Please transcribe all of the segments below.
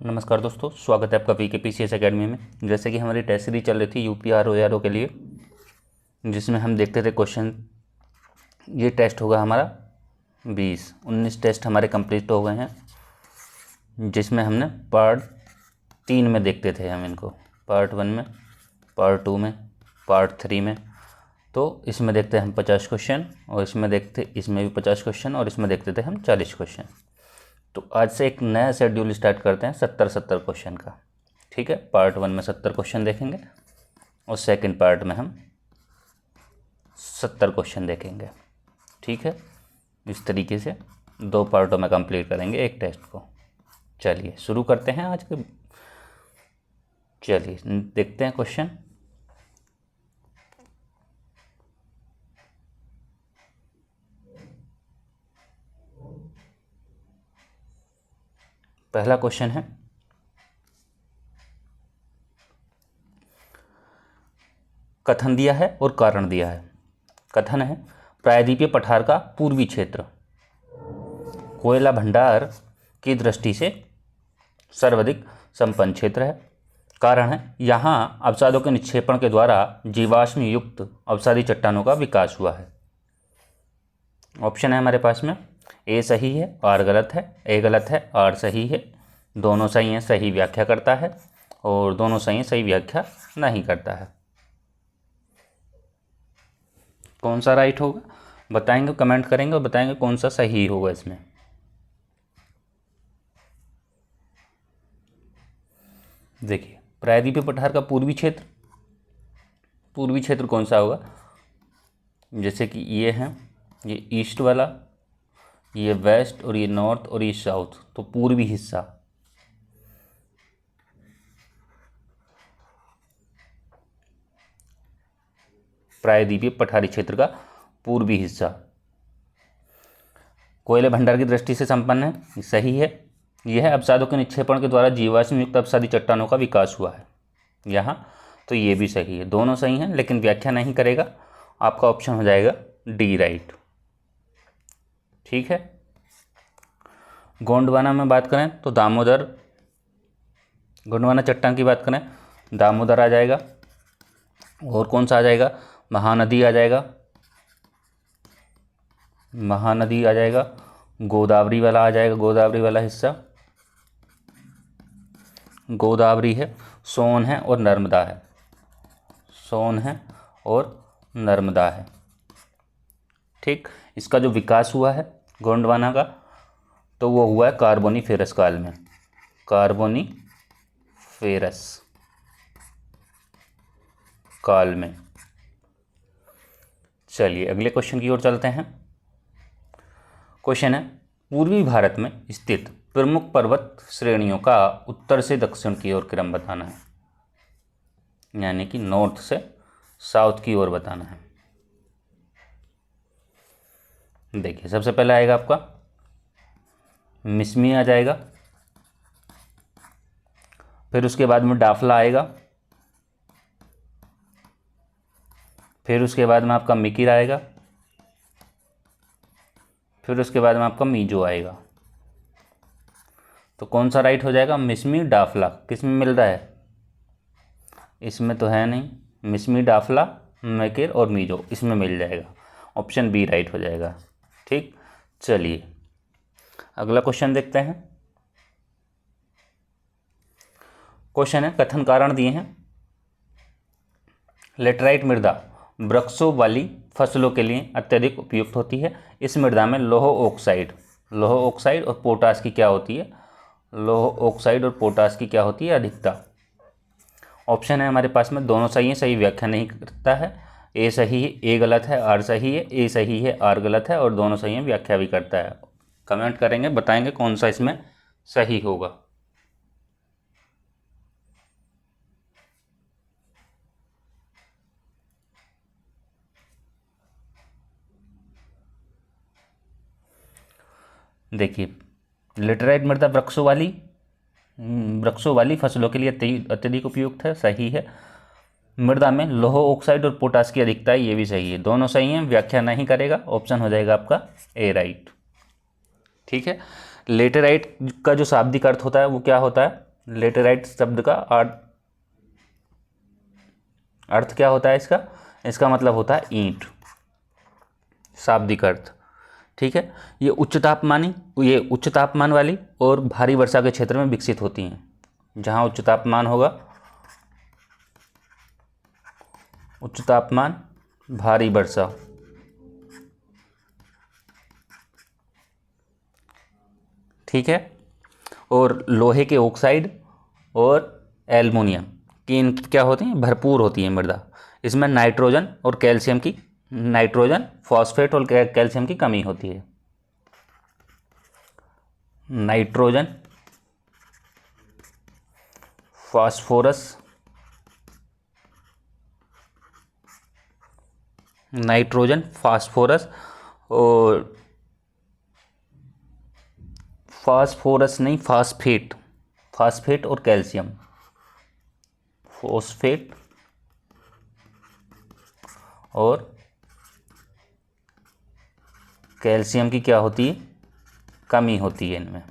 नमस्कार दोस्तों, स्वागत है आपका PKPCS एकेडमी में। जैसे कि हमारी टेस्ट सीरीज चल रही थी UPRO के लिए, जिसमें हम देखते थे क्वेश्चन। ये टेस्ट होगा हमारा 19 टेस्ट हमारे कंप्लीट हो गए हैं, जिसमें हमने पार्ट 3 में देखते थे हम इनको, पार्ट 1 में, पार्ट 2 में, पार्ट 3 में। तो इसमें देखते हैं हम 50 क्वेश्चन, और इसमें भी 50 क्वेश्चन, और इसमें देखते थे हम 40 क्वेश्चन। तो आज से एक नया शेड्यूल स्टार्ट करते हैं 70 क्वेश्चन का। ठीक है, पार्ट 1 में 70 क्वेश्चन देखेंगे और सेकंड पार्ट में हम 70 क्वेश्चन देखेंगे। ठीक है, इस तरीके से 2 पार्टों में कंप्लीट करेंगे एक टेस्ट को। चलिए शुरू करते हैं आज के। चलिए देखते हैं क्वेश्चन। पहला क्वेश्चन है, कथन दिया है और कारण दिया है। कथन है, प्रायद्वीपीय पठार का पूर्वी क्षेत्र कोयला भंडार की दृष्टि से सर्वाधिक संपन्न क्षेत्र है। कारण है, यहाँ अवसादों के निक्षेपण के द्वारा जीवाश्म युक्त अवसादी चट्टानों का विकास हुआ है। ऑप्शन है हमारे पास में, ए सही है, आर गलत है, ए गलत है, आर सही है, दोनों सही हैं, सही व्याख्या करता है, और दोनों सही हैं, सही व्याख्या नहीं करता है। कौन सा राइट होगा बताएंगे, कमेंट करेंगे और बताएंगे कौन सा सही होगा इसमें। देखिए, प्रायद्वीपीय पठार का पूर्वी क्षेत्र कौन सा होगा? जैसे कि ये है, ये ईस्ट वाला, ये वेस्ट, और ये नॉर्थ, और ये साउथ, तो पूर्वी हिस्सा। प्रायद्वीपीय पठारी क्षेत्र का पूर्वी हिस्सा कोयले भंडार की दृष्टि से संपन्न है, ये सही है। यह अवसादों के निक्षेपण के द्वारा जीवाश्म युक्त अवसादी चट्टानों का विकास हुआ है यहाँ, तो ये भी सही है। दोनों सही हैं, लेकिन व्याख्या नहीं करेगा। आपका ऑप्शन हो जाएगा डी राइट। ठीक है, गोंडवाना में बात करें तो गोंडवाना चट्टान की बात करें, दामोदर आ जाएगा। और कौन सा आ जाएगा? महानदी आ जाएगा, गोदावरी वाला आ जाएगा, गोदावरी वाला हिस्सा, गोदावरी है, सोन है और नर्मदा है। ठीक, इसका जो विकास हुआ है गोंडवाना का, तो वो हुआ है कार्बोनीफेरस काल में, कार्बोनीफेरस काल में। चलिए अगले क्वेश्चन की ओर चलते हैं। क्वेश्चन है, पूर्वी भारत में स्थित प्रमुख पर्वत श्रेणियों का उत्तर से दक्षिण की ओर क्रम बताना है, यानी कि नॉर्थ से साउथ की ओर बताना है। देखिए, सबसे पहले आएगा आपका मिसमी आ जाएगा, फिर उसके बाद में डाफला आएगा, फिर उसके बाद में आपका मिकिर आएगा, फिर उसके बाद में आपका मीजो आएगा। तो कौन सा राइट हो जाएगा? मिसमी डाफला। किस में मिल रहा है? इसमें तो है नहीं। मिसमी, डाफला, मिकिर और मीजो, इसमें मिल जाएगा। ऑप्शन बी राइट हो जाएगा। ठीक, चलिए अगला क्वेश्चन देखते हैं। क्वेश्चन है, कथन कारण दिए हैं। लेटराइट मृदा वृक्षों वाली फसलों के लिए अत्यधिक उपयुक्त होती है। इस मृदा में लौह ऑक्साइड और पोटास की क्या होती है? अधिकता। ऑप्शन है हमारे पास में, दोनों सही है, सही व्याख्या नहीं करता है। ए सही है, ए गलत है, आर सही है, ए सही है, आर गलत है, और दोनों सही है, व्याख्या भी करता है। कमेंट करेंगे, बताएंगे कौन सा इसमें सही होगा। देखिए, लेटराइट मृदा वृक्षों वाली फसलों के लिए अत्यधिक उपयुक्त है, सही है। मृदा में लौह ऑक्साइड और पोटास की अधिकता है, ये भी सही है। दोनों सही हैं, व्याख्या नहीं करेगा। ऑप्शन हो जाएगा आपका ए राइट। ठीक है, लेटेराइट का जो शाब्दिक अर्थ होता है वो क्या होता है? लेटेराइट शब्द का अर्थ क्या होता है इसका? इसका मतलब होता है ईंट, शाब्दिक अर्थ। ठीक है, ये उच्च तापमान वाली और भारी वर्षा के क्षेत्र में विकसित होती हैं। जहाँ उच्च तापमान होगा, उच्च तापमान, भारी वर्षा, ठीक है, और लोहे के ऑक्साइड और एल्युमिनियम की इनकी क्या होती हैं? भरपूर होती है मृदा। इसमें नाइट्रोजन, फॉस्फेट और कैल्शियम की कमी होती है। नाइट्रोजन, फास्फोरस, और फास्फेट और कैल्शियम, फॉस्फेट और कैल्शियम की क्या होती है? कमी होती है इनमें।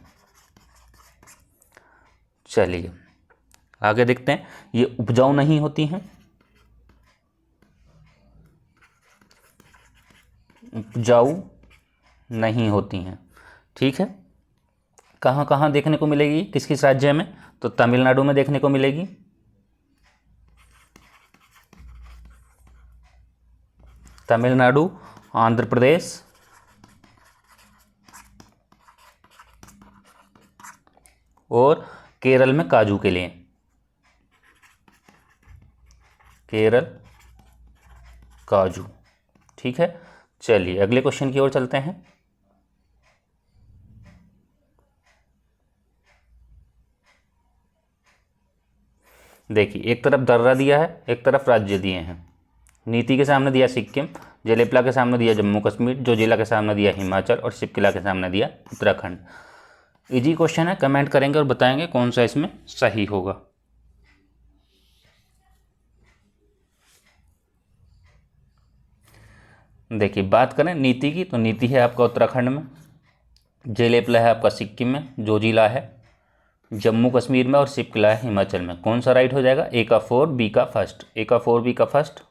चलिए आगे देखते हैं। ये उपजाऊ नहीं होती हैं, ठीक है। कहाँ कहाँ देखने को मिलेगी, किस किस राज्य में? तो तमिलनाडु में देखने को मिलेगी, तमिलनाडु, आंध्र प्रदेश, और केरल में काजू के लिए, केरल काजू, ठीक है। चलिए अगले क्वेश्चन की ओर चलते हैं। देखिए, एक तरफ दर्रा दिया है, एक तरफ राज्य दिए हैं। नीति के सामने दिया सिक्किम, जलेपला के सामने दिया जम्मू कश्मीर, जोजिला के सामने दिया हिमाचल, और शिपकिला के सामने दिया उत्तराखंड। इजी क्वेश्चन है, कमेंट करेंगे और बताएंगे कौन सा इसमें सही होगा। देखिए, बात करें नीति की, तो नीति है आपका उत्तराखंड में, जलेपला है आपका सिक्किम में, जोजिला है जम्मू कश्मीर में, और शिपकिला है हिमाचल में। कौन सा राइट हो जाएगा? ए का 4, बी का फर्स्ट। ए का 4, बी का फर्स्ट,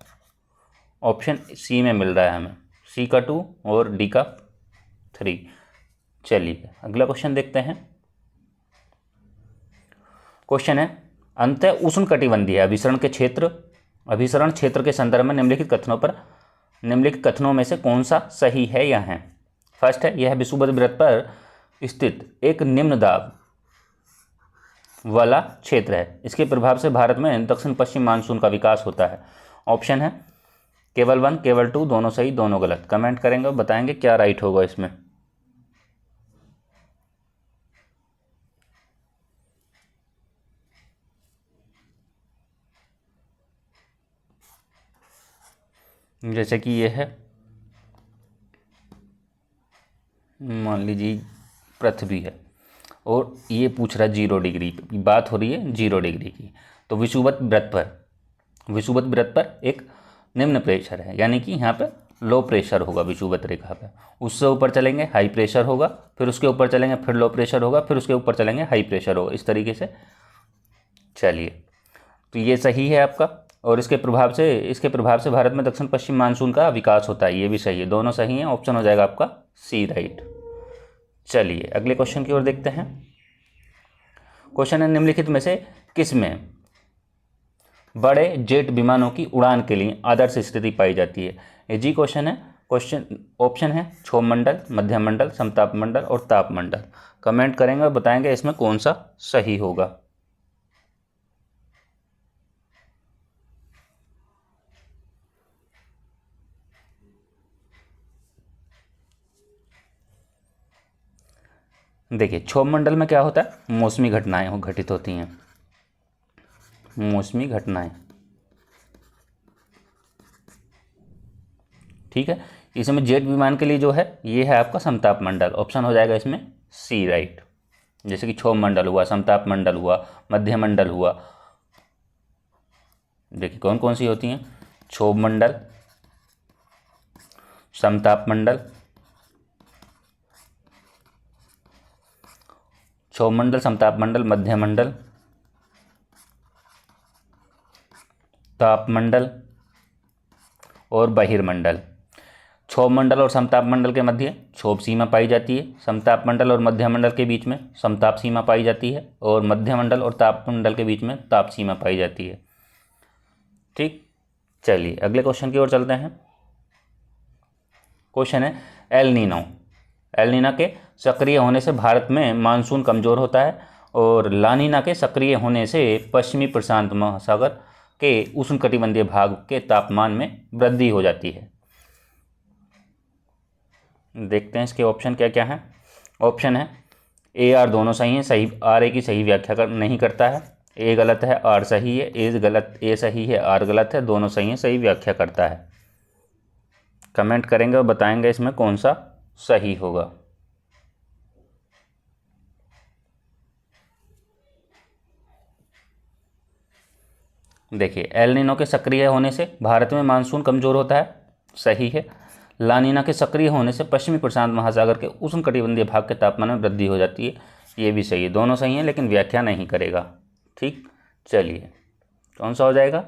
ऑप्शन सी में मिल रहा है हमें, सी का 2 और डी का 3। चलिए अगला क्वेश्चन देखते हैं। क्वेश्चन है, अंतः उष्णकटिबंधीय अभिसरण क्षेत्र के संदर्भ में निम्नलिखित कथनों में से कौन सा सही है या है? फर्स्ट है, यह विषुवत वृत्त पर स्थित एक निम्न दाब वाला क्षेत्र है। इसके प्रभाव से भारत में दक्षिण पश्चिम मानसून का विकास होता है। ऑप्शन है केवल 1, केवल 2, दोनों सही, दोनों गलत। कमेंट करेंगे और बताएंगे क्या राइट होगा इसमें। जैसे कि ये है, मान लीजिए पृथ्वी है और ये पूछ रहा है 0 डिग्री की, बात हो रही है 0 डिग्री की। तो विषुवत वृत्त पर एक निम्न प्रेशर है, यानी कि यहाँ पे लो प्रेशर होगा विषुवत रेखा पे। उससे ऊपर चलेंगे हाई प्रेशर होगा, फिर उसके ऊपर चलेंगे फिर लो प्रेशर होगा, फिर उसके ऊपर चलेंगे हाई प्रेशर होगा, इस तरीके से। चलिए, तो ये सही है आपका, और इसके प्रभाव से भारत में दक्षिण पश्चिम मानसून का विकास होता है, ये भी सही है, दोनों सही हैं। ऑप्शन हो जाएगा आपका सी राइट। चलिए अगले क्वेश्चन की ओर देखते हैं। क्वेश्चन है, निम्नलिखित में से किसमें बड़े जेट विमानों की उड़ान के लिए आदर्श स्थिति पाई जाती है? ये जी क्वेश्चन है। ऑप्शन है क्षोभ मंडल, मध्यम मंडल, समताप मंडल और ताप मंडल। कमेंट करेंगे और बताएंगे इसमें कौन सा सही होगा। देखिए, क्षोभ मंडल में क्या होता है? मौसमी घटनाएं घटित होती हैं, मौसमी घटनाएं, ठीक है। इसमें जेट विमान के लिए जो है ये है आपका समताप मंडल। ऑप्शन हो जाएगा इसमें सी राइट। जैसे कि क्षोभ मंडल हुआ, समताप मंडल हुआ, मध्य मंडल हुआ। देखिए कौन कौन सी होती हैं? क्षोभ मंडल, समताप मंडल, क्षोभ मंडल, समताप मंडल, मध्य मंडल तापमंडल और बहिर्मंडल। क्षोभ मंडल और समताप मंडल के मध्य क्षोभ सीमा पाई जाती है। समताप मंडल और मध्य मंडल के बीच में समताप सीमा पाई जाती है और मध्य मंडल और ताप मंडल के बीच में ताप सीमा पाई जाती है। ठीक, चलिए अगले क्वेश्चन की ओर चलते हैं। क्वेश्चन है एल नीनो। एल नीना के सक्रिय होने से भारत में मानसून कमजोर होता है और ला नीना के सक्रिय होने से पश्चिमी प्रशांत महासागर के उष्णकटिबंधीय भाग के तापमान में वृद्धि हो जाती है। देखते हैं इसके ऑप्शन क्या क्या हैं। ऑप्शन है ए आर दोनों सही हैं, सही आर ए की सही व्याख्या नहीं करता है। ए गलत है, आर सही है। ए सही है, आर गलत है। दोनों सही हैं, सही व्याख्या करता है। कमेंट करेंगे और बताएंगे इसमें कौन सा सही होगा। देखिए, एल नीनो के सक्रिय होने से भारत में मानसून कमजोर होता है, सही है। ला नीना के सक्रिय होने से पश्चिमी प्रशांत महासागर के उष्णकटिबंधीय भाग के तापमान में वृद्धि हो जाती है, ये भी सही है। दोनों सही हैं लेकिन व्याख्या नहीं करेगा। ठीक, चलिए कौन सा हो जाएगा?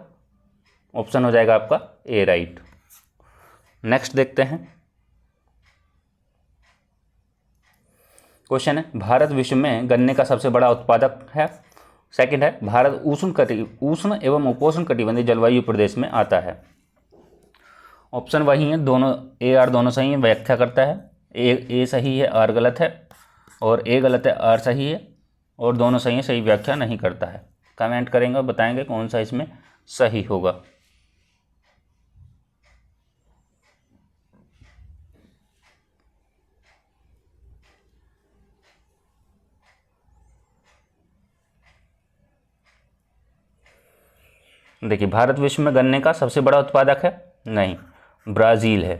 ऑप्शन हो जाएगा आपका ए राइट। नेक्स्ट देखते हैं। क्वेश्चन है भारत विश्व में गन्ने का सबसे बड़ा उत्पादक है। सेकंड है भारत उष्ण एवं उपोष्ण कटिबंधीय जलवायु प्रदेश में आता है। ऑप्शन वही है, दोनों ए आर दोनों सही है, व्याख्या करता है। ए सही है, आर गलत है। और ए गलत है, आर सही है। और दोनों सही है, सही व्याख्या नहीं करता है। कमेंट करेंगे और बताएंगे कौन सा इसमें सही होगा। देखिए, भारत विश्व में गन्ने का सबसे बड़ा उत्पादक है, नहीं, ब्राज़ील है।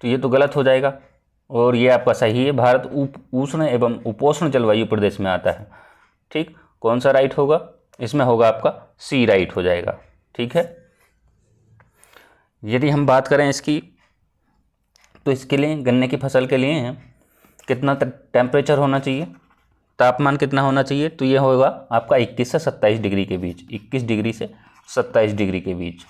तो ये तो गलत हो जाएगा और ये आपका सही है, भारत उष्ण एवं उपोष्ण जलवायु प्रदेश में आता है। ठीक, कौन सा राइट होगा? इसमें होगा आपका सी राइट हो जाएगा। ठीक है, यदि हम बात करें इसकी, तो इसके लिए गन्ने की फसल के लिए कितना टेम्परेचर होना चाहिए, तापमान कितना होना चाहिए? तो ये होगा आपका 21 से 27 डिग्री के बीच, 21 डिग्री से 27 डिग्री के बीच।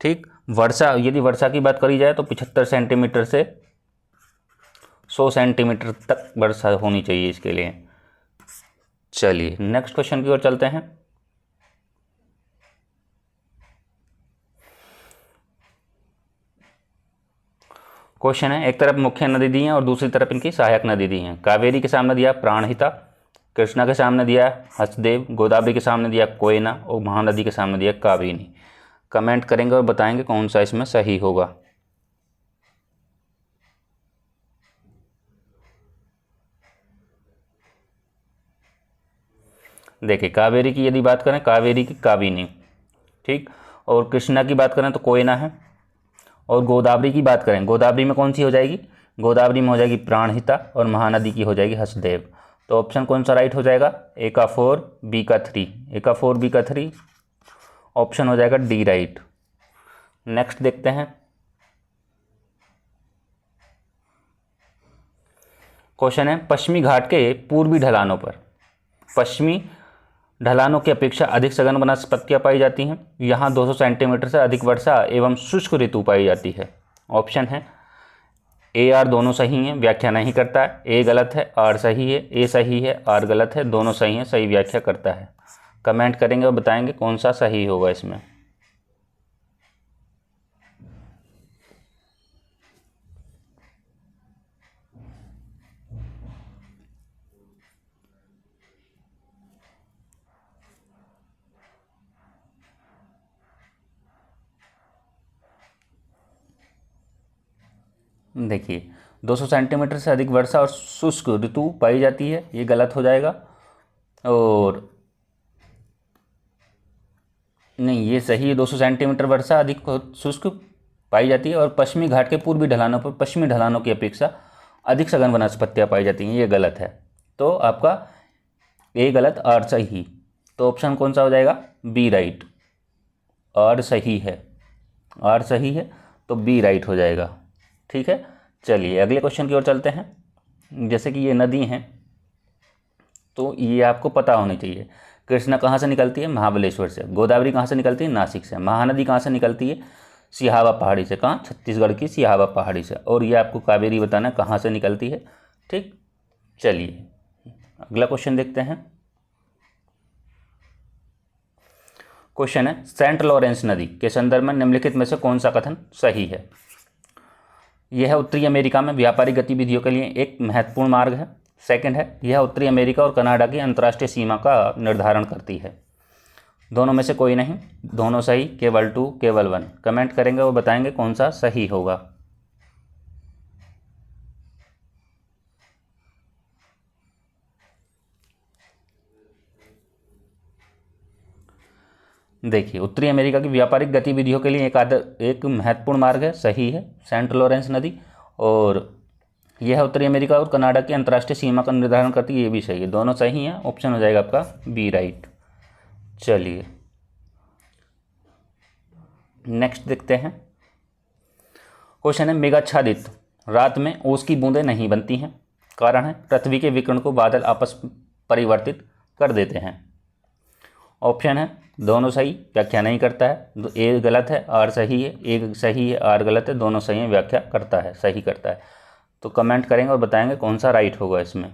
ठीक, वर्षा, यदि वर्षा की बात करी जाए तो 75 सेंटीमीटर से 100 सेंटीमीटर तक वर्षा होनी चाहिए इसके लिए। चलिए नेक्स्ट क्वेश्चन की ओर चलते हैं। क्वेश्चन है, एक तरफ मुख्य नदी दी है और दूसरी तरफ इनकी सहायक नदी दी है। कावेरी के सामने दिया प्राणहिता, कृष्णा के सामने दिया हसदेव, गोदावरी के सामने दिया कोयना और महानदी के सामने दिया काबिनी। कमेंट करेंगे और बताएंगे कौन सा इसमें सही होगा। देखिए, कावेरी की यदि बात करें, कावेरी की काबिनी। ठीक, और कृष्णा की बात करें तो कोयना है। और गोदावरी की बात करें, गोदावरी में कौन सी हो जाएगी? गोदावरी में हो जाएगी प्राणहिता और महानदी की हो जाएगी हसदेव। तो ऑप्शन कौन सा राइट हो जाएगा? ए का 4, बी का 3। ए का 4, बी का 3, ऑप्शन हो जाएगा डी राइट। नेक्स्ट देखते हैं। क्वेश्चन है, पश्चिमी घाट के पूर्वी ढलानों पर, पश्चिमी ढलानों की अपेक्षा अधिक सघन वनस्पतियां पाई जाती हैं। यहाँ 200 सेंटीमीटर से अधिक वर्षा एवं शुष्क ऋतु पाई जाती है। ऑप्शन है ए आर दोनों सही हैं, व्याख्या नहीं करता है। ए गलत है, आर सही है। ए सही है, आर गलत है। दोनों सही हैं, सही व्याख्या करता है। कमेंट करेंगे और बताएंगे कौन सा सही होगा इसमें। देखिए, 200 सेंटीमीटर से अधिक वर्षा और शुष्क ऋतु पाई जाती है, ये गलत हो जाएगा। और नहीं, ये सही है, 200 सेंटीमीटर वर्षा अधिक शुष्क पाई जाती है और पश्चिमी घाट के पूर्वी ढलानों पर पश्चिमी ढलानों की अपेक्षा अधिक सघन वनस्पतियाँ पाई जाती हैं, ये गलत है। तो आपका ए गलत, आर सही। तो ऑप्शन कौन सा हो जाएगा? B right. आर सही है, आर सही है, तो बी राइट हो जाएगा। ठीक है, चलिए अगले क्वेश्चन की ओर चलते हैं। जैसे कि ये नदी हैं तो ये आपको पता होनी चाहिए। कृष्णा कहाँ से निकलती है? महाबलेश्वर से। गोदावरी कहाँ से निकलती है? नासिक से। महानदी कहाँ से निकलती है? सिहावा पहाड़ी से। कहाँ? छत्तीसगढ़ की सिहावा पहाड़ी से। और ये आपको कावेरी बताना है कहाँ से निकलती है। ठीक, चलिए अगला क्वेश्चन देखते हैं। क्वेश्चन है, सेंट लॉरेंस नदी के संदर्भ में निम्नलिखित में से कौन सा कथन सही है? यह उत्तरी अमेरिका में व्यापारिक गतिविधियों के लिए एक महत्वपूर्ण मार्ग है। सेकंड है, यह उत्तरी अमेरिका और कनाडा की अंतर्राष्ट्रीय सीमा का निर्धारण करती है। दोनों में से कोई नहीं, दोनों सही, केवल 2, केवल 1। कमेंट करेंगे और बताएंगे कौन सा सही होगा। देखिए, उत्तरी अमेरिका की व्यापारिक गतिविधियों के लिए एक महत्वपूर्ण मार्ग है, सही है, सेंट लॉरेंस नदी। और यह उत्तरी अमेरिका और कनाडा की अंतर्राष्ट्रीय सीमा का निर्धारण करती है, ये भी सही है। दोनों सही हैं, ऑप्शन हो जाएगा आपका बी राइट। चलिए नेक्स्ट देखते हैं। क्वेश्चन है, मेघाच्छादित रात में ओस की बूंदें नहीं बनती हैं। कारण है, पृथ्वी के विकिरण को बादल आपस परिवर्तित कर देते हैं। ऑप्शन है, दोनों सही, व्याख्या नहीं करता है। ए गलत है, आर सही है। ए सही है, आर गलत है। दोनों सही है, व्याख्या करता है, सही करता है। तो कमेंट करेंगे और बताएंगे कौन सा राइट होगा इसमें।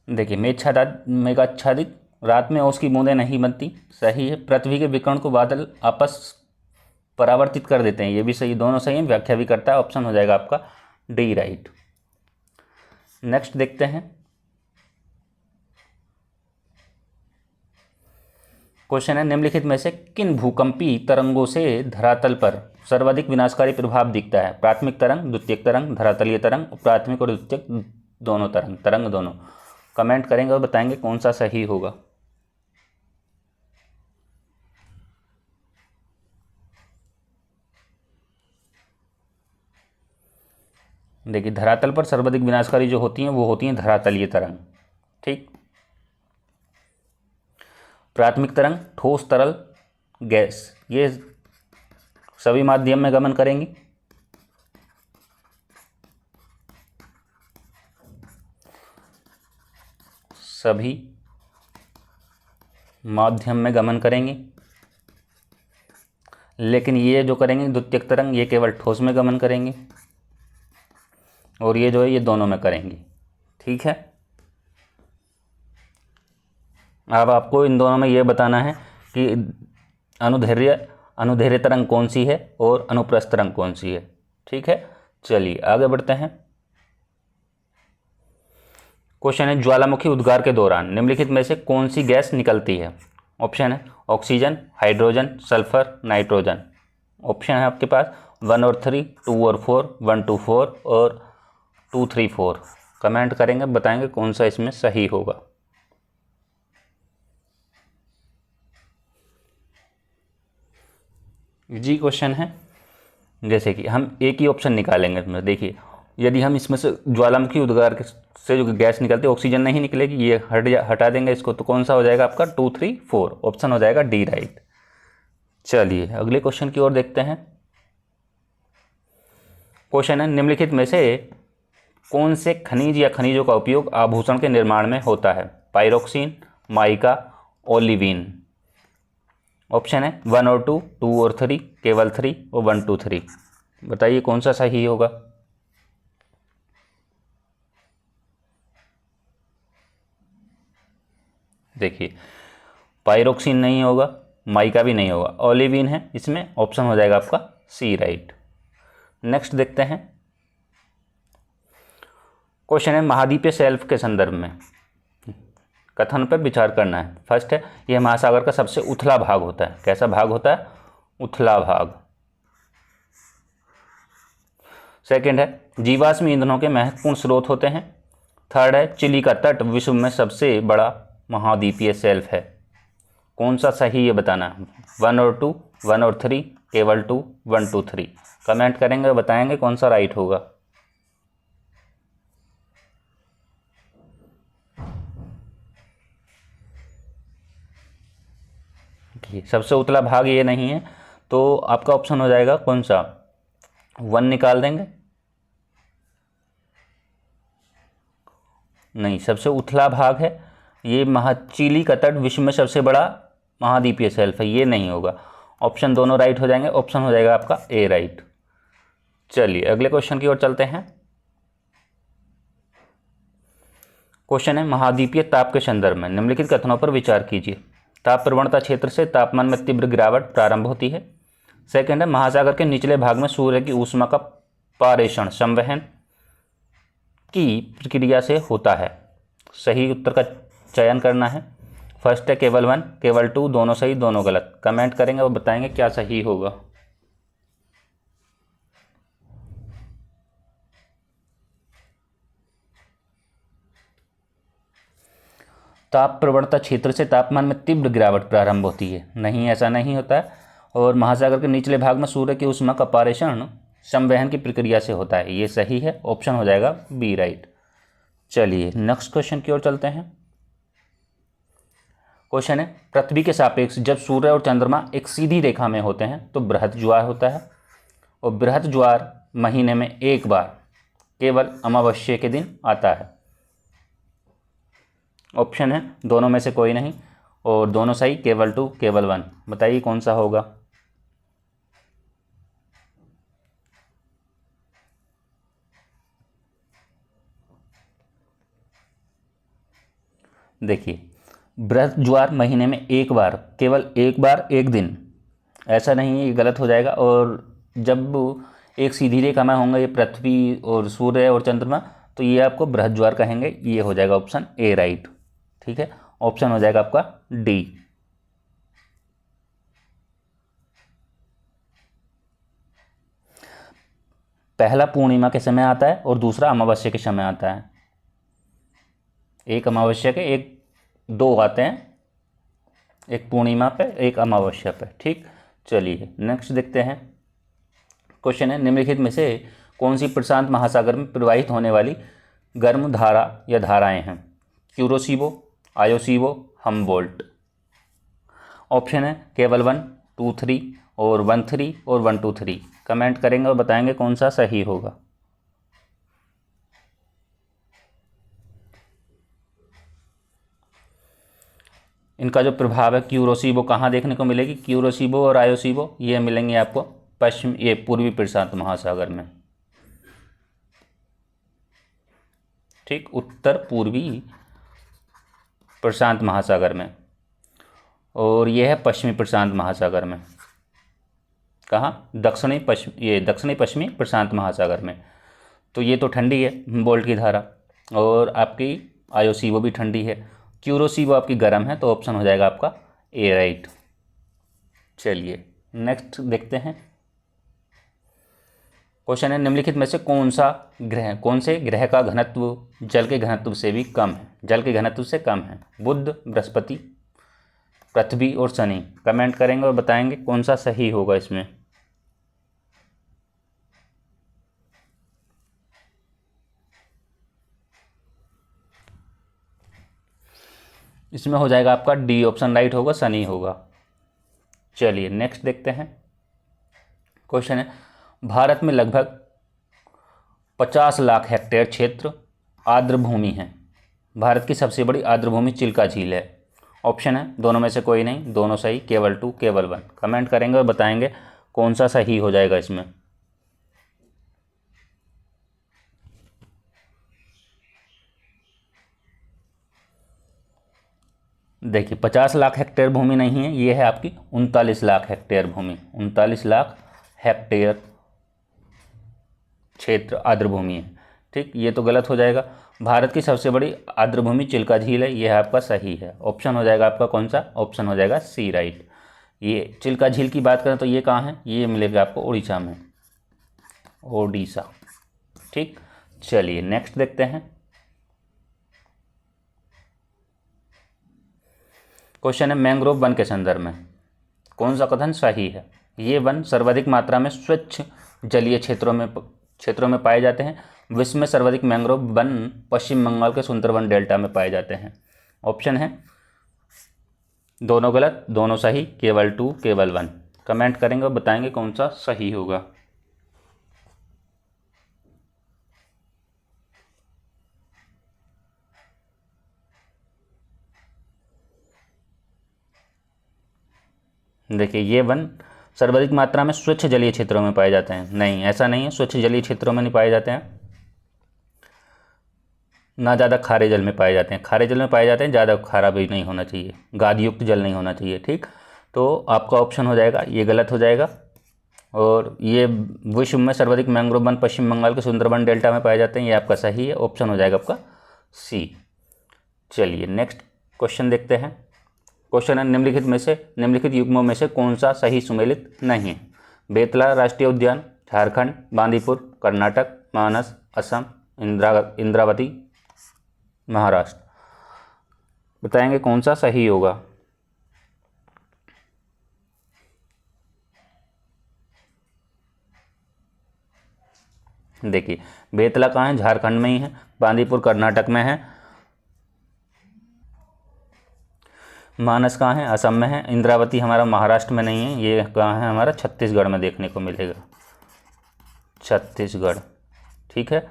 देखिए, मेघाच्छादित रात में ओस की बूंदें नहीं बनती, सही है। पृथ्वी के विकिरण को बादल आपस परावर्तित कर देते हैं, ये भी सही। दोनों सही हैं, व्याख्या भी करता है। ऑप्शन हो जाएगा आपका डी राइट। नेक्स्ट देखते हैं। क्वेश्चन है, निम्नलिखित में से किन भूकंपी तरंगों से धरातल पर सर्वाधिक विनाशकारी प्रभाव दिखता है? प्राथमिक तरंग, द्वितीयक तरंग, धरातलीय तरंग, प्राथमिक और द्वितीयक दोनों तरंग दोनों। कमेंट करेंगे और बताएंगे कौन सा सही होगा। देखिए, धरातल पर सर्वाधिक विनाशकारी जो होती हैं वो होती हैं धरातलीय तरंग। ठीक, प्राथमिक तरंग ठोस, तरल, गैस, ये सभी माध्यम में गमन करेंगी। सभी माध्यम में गमन करेंगे, लेकिन ये जो करेंगे द्वितीयक तरंग, ये केवल ठोस में गमन करेंगे। और ये जो है ये दोनों में करेंगी। ठीक है, अब आपको इन दोनों में ये बताना है कि अनुदैर्ध्य तरंग कौन सी है और अनुप्रस्थ तरंग कौन सी है। ठीक है, चलिए आगे बढ़ते हैं। क्वेश्चन है, ज्वालामुखी उद्गार के दौरान निम्नलिखित में से कौन सी गैस निकलती है? ऑप्शन है, oxygen, hydrogen, sulphur, nitrogen. Option है आपके पास 1 और 3, 2 और 4, 1 to 4 और 2, 3, 4। कमेंट करेंगे, बताएंगे कौन सा इसमें सही होगा। जी क्वेश्चन है, जैसे कि हम एक ही ऑप्शन निकालेंगे इसमें। देखिए, यदि हम इसमें से ज्वालामुखी उद्गार से जो गैस निकलती है, ऑक्सीजन नहीं निकलेगी, ये हटा देंगे इसको, तो कौन सा हो जाएगा आपका 2, 3, 4। ऑप्शन हो जाएगा डी राइट। चलिए अगले क्वेश्चन की ओर देखते हैं। क्वेश्चन है, निम्नलिखित में से कौन से खनिज या खनिजों का उपयोग आभूषण के निर्माण में होता है? Pyroxene, mica, ओलिवीन। ऑप्शन है 1 और 2, 2 और 3, केवल 3 और 1 to 3। बताइए कौन सा सही होगा। देखिए, पायरोक्सिन नहीं होगा, माइका भी नहीं होगा, ओलिवीन है इसमें। ऑप्शन हो जाएगा आपका सी राइट। नेक्स्ट देखते हैं। क्वेश्चन है, महाद्वीपीय शेल्फ के संदर्भ में कथन पर विचार करना है। फर्स्ट है, यह महासागर का सबसे उथला भाग होता है। कैसा भाग होता है? उथला भाग। सेकंड है, जीवाश्म ईंधनों के महत्वपूर्ण स्रोत होते हैं। थर्ड है, चिली का तट विश्व में सबसे बड़ा महाद्वीपीय शेल्फ है। कौन सा सही ये बताना है। 1 और 2, 1 और 3, केवल 2, 1 to 3। कमेंट करेंगे, बताएंगे कौन सा राइट होगा। देखिए सबसे उतला भाग ये नहीं है, तो आपका ऑप्शन हो जाएगा कौन सा, 1 निकाल देंगे। नहीं, सबसे उथला भाग है ये चिली का तट विश्व में सबसे बड़ा महाद्वीपीय शेल्फ है, ये नहीं होगा। ऑप्शन दोनों राइट हो जाएंगे, ऑप्शन हो जाएगा आपका ए राइट। चलिए अगले क्वेश्चन की ओर चलते हैं। क्वेश्चन है महाद्वीपीय ताप के संदर्भ में निम्नलिखित कथनों पर विचार कीजिए। ताप प्रवणता क्षेत्र से तापमान में तीव्र गिरावट प्रारंभ होती है। सेकंड है महासागर के निचले भाग में सूर्य की ऊष्मा का पारेषण संवहन की प्रक्रिया से होता है। सही उत्तर का चयन करना है। फर्स्ट है केवल 1, केवल 2, दोनों सही दोनों गलत। कमेंट करेंगे और बताएंगे क्या सही होगा। ताप प्रवणता क्षेत्र से तापमान में तीव्र गिरावट प्रारंभ होती है, नहीं ऐसा नहीं होता है। और महासागर के निचले भाग में सूर्य की ऊष्मा का पारेषण संवहन की प्रक्रिया से होता है, ये सही है। ऑप्शन हो जाएगा बी राइट। चलिए नेक्स्ट क्वेश्चन की ओर चलते हैं। क्वेश्चन है पृथ्वी के सापेक्ष जब सूर्य और चंद्रमा एक सीधी रेखा में होते हैं तो बृहद ज्वार होता है। और बृहद ज्वार महीने में एक बार केवल अमावस्या के दिन आता है। ऑप्शन है दोनों में से कोई नहीं और दोनों सही, केवल 2, केवल 1। बताइए कौन सा होगा। देखिए बृहद ज्वार महीने में एक बार, केवल एक बार एक दिन, ऐसा नहीं है, ये गलत हो जाएगा। और जब एक सीधी रेखा में होंगे ये पृथ्वी और सूर्य और चंद्रमा, तो ये आपको बृहद ज्वार कहेंगे, ये हो जाएगा ऑप्शन ए राइट। ठीक है, ऑप्शन हो जाएगा आपका डी। पहला पूर्णिमा के समय आता है और दूसरा अमावस्या के समय आता है। एक अमावस्या के एक 2 आते हैं, एक पूर्णिमा पे एक अमावस्या पे। ठीक, चलिए नेक्स्ट देखते हैं। क्वेश्चन है निम्नलिखित में से कौन सी प्रशांत महासागर में प्रवाहित होने वाली गर्म धारा या धाराएं हैं। क्यूरोसीबो, आयोसीबो, हमबोल्ट। ऑप्शन है केवल 1, 2, 3 और 1, 3 और 1, 2, 3। कमेंट करेंगे और बताएंगे कौन सा सही होगा। इनका जो प्रभाव है क्यूरोसीबो कहाँ देखने को मिलेगी, क्यूरोसीबो और आयोसीबो ये मिलेंगे आपको पूर्वी प्रशांत महासागर में। ठीक, उत्तर पूर्वी प्रशांत महासागर में। और यह है पश्चिमी प्रशांत महासागर में। कहाँ, दक्षिणी पश्चिमी प्रशांत महासागर में। तो ये तो ठंडी है बोल्ट की धारा, और आपकी आयोसीबो भी ठंडी है। क्यूरोसीबो आपकी गर्म है, तो ऑप्शन हो जाएगा आपका ए राइट। चलिए नेक्स्ट देखते हैं। क्वेश्चन है निम्नलिखित में से कौन से ग्रह का घनत्व जल के घनत्व से भी कम है, जल के घनत्व से कम है। बुध, बृहस्पति, पृथ्वी और शनि। कमेंट करेंगे और बताएंगे कौन सा सही होगा इसमें। इसमें हो जाएगा आपका डी ऑप्शन राइट होगा, शनि होगा। चलिए नेक्स्ट देखते हैं। क्वेश्चन है भारत में लगभग 50 लाख हेक्टेयर क्षेत्र आर्द्र भूमि है। भारत की सबसे बड़ी आर्द्र भूमि चिल्का झील है। ऑप्शन है दोनों में से कोई नहीं, दोनों सही, केवल 2, केवल 1। कमेंट करेंगे और बताएंगे कौन सा सही हो जाएगा इसमें। देखिए 50 लाख हेक्टेयर भूमि नहीं है, ये है आपकी 39 लाख हेक्टेयर भूमि। 39 लाख हेक्टेयर क्षेत्र आर्द्र भूमि है। ठीक, ये तो गलत हो जाएगा। भारत की सबसे बड़ी आर्द्र भूमि चिल्का झील है, यह आपका सही है। ऑप्शन हो जाएगा आपका कौन सा, ऑप्शन हो जाएगा सी राइट। ये चिल्का झील की बात करें तो ये कहाँ है, ये मिलेगा आपको उड़ीसा में, ओडिशा। ठीक, चलिए नेक्स्ट देखते हैं। क्वेश्चन है मैंग्रोव वन के संदर्भ में कौन सा कथन सही है। ये वन सर्वाधिक मात्रा में स्वच्छ जलीय क्षेत्रों में पाए जाते हैं। विश्व में सर्वाधिक मैंग्रोव वन पश्चिम बंगाल के सुंदरवन डेल्टा में पाए जाते हैं। ऑप्शन है दोनों गलत, दोनों सही, केवल 2, केवल 1। कमेंट करेंगे और बताएंगे कौन सा सही होगा। देखिए ये 1 सर्वाधिक मात्रा में स्वच्छ जलीय क्षेत्रों में पाए जाते हैं। नहीं, ऐसा नहीं है, स्वच्छ जलीय क्षेत्रों में नहीं पाए जाते हैं, ना ज़्यादा खारे जल में पाए जाते हैं। खारे जल में पाए जाते हैं, ज़्यादा खारा भी नहीं होना चाहिए, गादयुक्त जल नहीं होना चाहिए। ठीक, तो आपका ऑप्शन हो जाएगा, ये गलत हो जाएगा। और ये विश्व में सर्वाधिक मैंग्रोव वन पश्चिम बंगाल के सुंदरबन डेल्टा में पाए जाते हैं, ये आपका सही है, ऑप्शन हो जाएगा आपका सी। चलिए नेक्स्ट क्वेश्चन देखते हैं। क्वेश्चन है, निम्नलिखित युग्मों में से कौन सा सही सुमेलित नहीं है? बेतला राष्ट्रीय उद्यान, झारखंड, बांदीपुर, कर्नाटक, मानस, असम, इंद्रावती, महाराष्ट्र। बताएंगे कौन सा सही होगा। देखिए बेतला कहाँ है? झारखंड में ही है। बांदीपुर कर्नाटक में है। मानस कहाँ है? असम में है। इंद्रावती हमारा महाराष्ट्र में नहीं है, ये कहाँ है? हमारा छत्तीसगढ़ में देखने को मिलेगा, छत्तीसगढ़। ठीक है,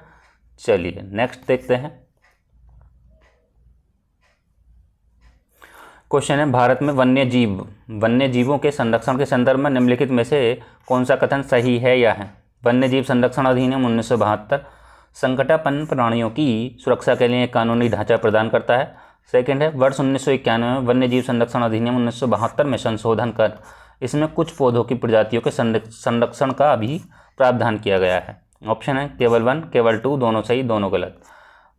चलिए नेक्स्ट देखते हैं। क्वेश्चन है, भारत में वन्य जीवों के संरक्षण के संदर्भ में निम्नलिखित में से कौन सा कथन सही है या है? वन्य जीव संरक्षण अधिनियम 1972 संकटापन्न प्राणियों की सुरक्षा के लिए एक कानूनी ढांचा प्रदान करता है। सेकंड है, वर्ष 1991 में वन्य जीव संरक्षण अधिनियम 1972 में संशोधन कर इसमें कुछ पौधों की प्रजातियों के संरक्षण का भी प्रावधान किया गया है। ऑप्शन है केवल 1, केवल 2, दोनों सही, दोनों गलत।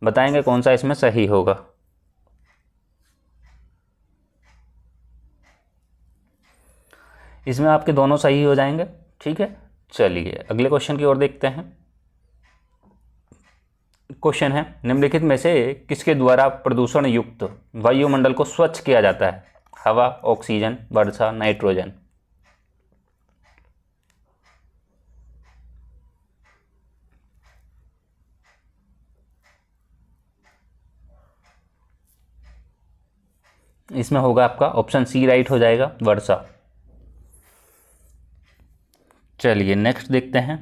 बताएंगे कौन सा इसमें सही होगा। इसमें आपके दोनों सही हो जाएंगे। ठीक है, चलिए अगले क्वेश्चन की ओर देखते हैं। क्वेश्चन है, निम्नलिखित में से किसके द्वारा प्रदूषण युक्त वायुमंडल को स्वच्छ किया जाता है? हवा, ऑक्सीजन, वर्षा, नाइट्रोजन। इसमें होगा आपका ऑप्शन सी राइट हो जाएगा, वर्षा। चलिए नेक्स्ट देखते हैं।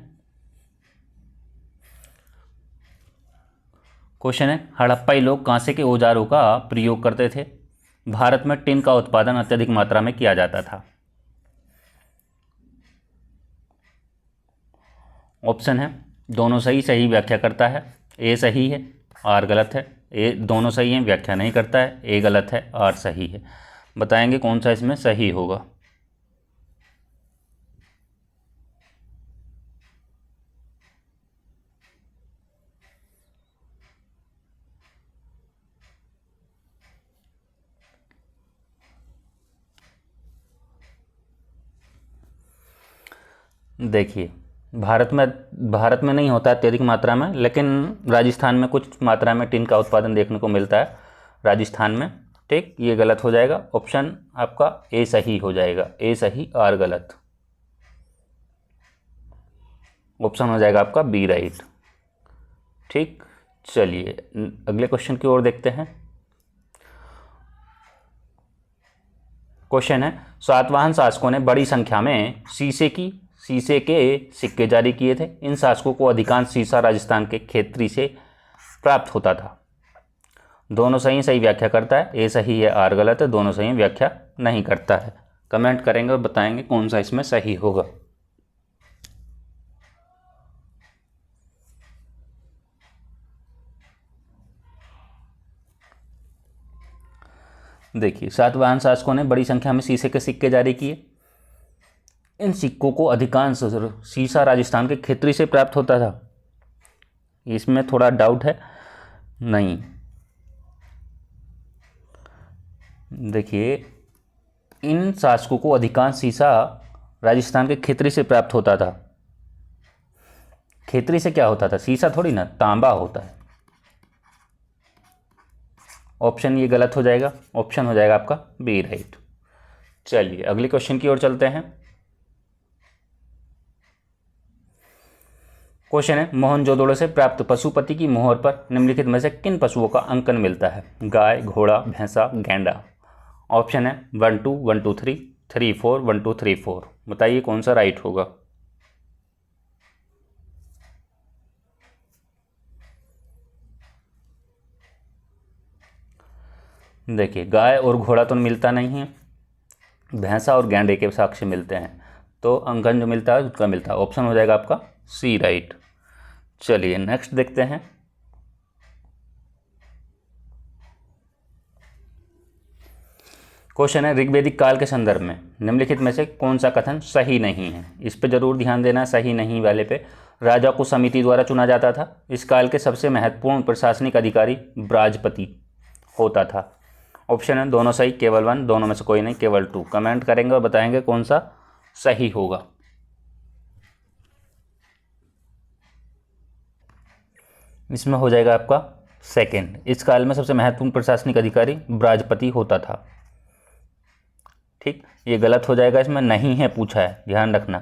क्वेश्चन है, हड़प्पाई लोग कांसे के औजारों का प्रयोग करते थे? भारत में टिन का उत्पादन अत्यधिक मात्रा में किया जाता था। ऑप्शन है दोनों सही, सही व्याख्या करता है, ए सही है, आर गलत है। ए दोनों सही हैं, व्याख्या नहीं करता है, ए गलत है, आर सही है। बताएंगे कौन सा इसमें सही होगा। देखिए भारत में नहीं होता अत्यधिक मात्रा में, लेकिन राजस्थान में कुछ मात्रा में टिन का उत्पादन देखने को मिलता है, राजस्थान में। ठीक, ये गलत हो जाएगा, ऑप्शन आपका ए सही हो जाएगा, ए सही, आर गलत। ऑप्शन हो जाएगा आपका बी राइट। ठीक, चलिए अगले क्वेश्चन की ओर देखते हैं। क्वेश्चन है, सातवाहन शासकों ने बड़ी संख्या में शीशे के सिक्के जारी किए थे। इन शासकों को अधिकांश शीशा राजस्थान के खेतरी से प्राप्त होता था। दोनों सही, सही व्याख्या करता है, ए सही है, आर गलत है, दोनों सही व्याख्या नहीं करता है। कमेंट करेंगे और बताएंगे कौन सा इसमें सही होगा। देखिए सातवाहन शासकों ने बड़ी संख्या में शीशे के सिक्के जारी किए। इन सिक्कों को अधिकांश शीशा राजस्थान के खेतरी से प्राप्त होता था। इसमें थोड़ा डाउट है, नहीं। देखिए इन शासकों को अधिकांश शीशा राजस्थान के खेतरी से प्राप्त होता था। खेतरी से क्या होता था? शीशा थोड़ी ना, तांबा होता है। ऑप्शन ये गलत हो जाएगा, ऑप्शन हो जाएगा आपका बी राइट। चलिए अगले क्वेश्चन की ओर चलते हैं। क्वेश्चन है, मोहनजोदड़ो से प्राप्त पशुपति की मोहर पर निम्नलिखित में से किन पशुओं का अंकन मिलता है? गाय, घोड़ा, भैंसा, गैंडा। ऑप्शन है 1 2 1 2 3 3 4 1 2 3 4। बताइए कौन सा राइट होगा। देखिए गाय और घोड़ा तो मिलता नहीं है, भैंसा और गैंडे के साक्ष्य मिलते हैं, तो अंकन जो मिलता है उसका मिलता है। ऑप्शन हो जाएगा आपका सी राइट। चलिए नेक्स्ट देखते हैं। क्वेश्चन है ऋग्वेदिक काल के संदर्भ में निम्नलिखित में से कौन सा कथन सही नहीं है। इस पे जरूर ध्यान देना, सही नहीं वाले पे। राजा को समिति द्वारा चुना जाता था। इस काल के सबसे महत्वपूर्ण प्रशासनिक अधिकारी ब्राजपति होता था। ऑप्शन है दोनों सही, केवल 1, दोनों में से कोई नहीं, केवल 2। कमेंट करेंगे और बताएंगे कौन सा सही होगा। इसमें हो जाएगा आपका सेकंड। इस काल में सबसे महत्वपूर्ण प्रशासनिक अधिकारी ब्राजपति होता था। ठीक, ये गलत हो जाएगा, इसमें नहीं है पूछा है, ध्यान रखना।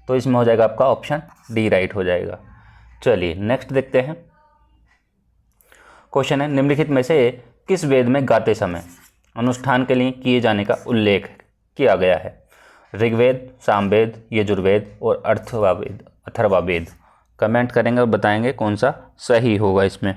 तो इसमें हो जाएगा आपका ऑप्शन डी राइट हो जाएगा। चलिए नेक्स्ट देखते हैं। क्वेश्चन है निम्नलिखित में से किस वेद में गाते समय अनुष्ठान के लिए किए जाने का उल्लेख किया गया है। ऋग्वेद, सामवेद, यजुर्वेद और अथर्ववेद। कमेंट करेंगे और बताएंगे कौन सा सही होगा इसमें।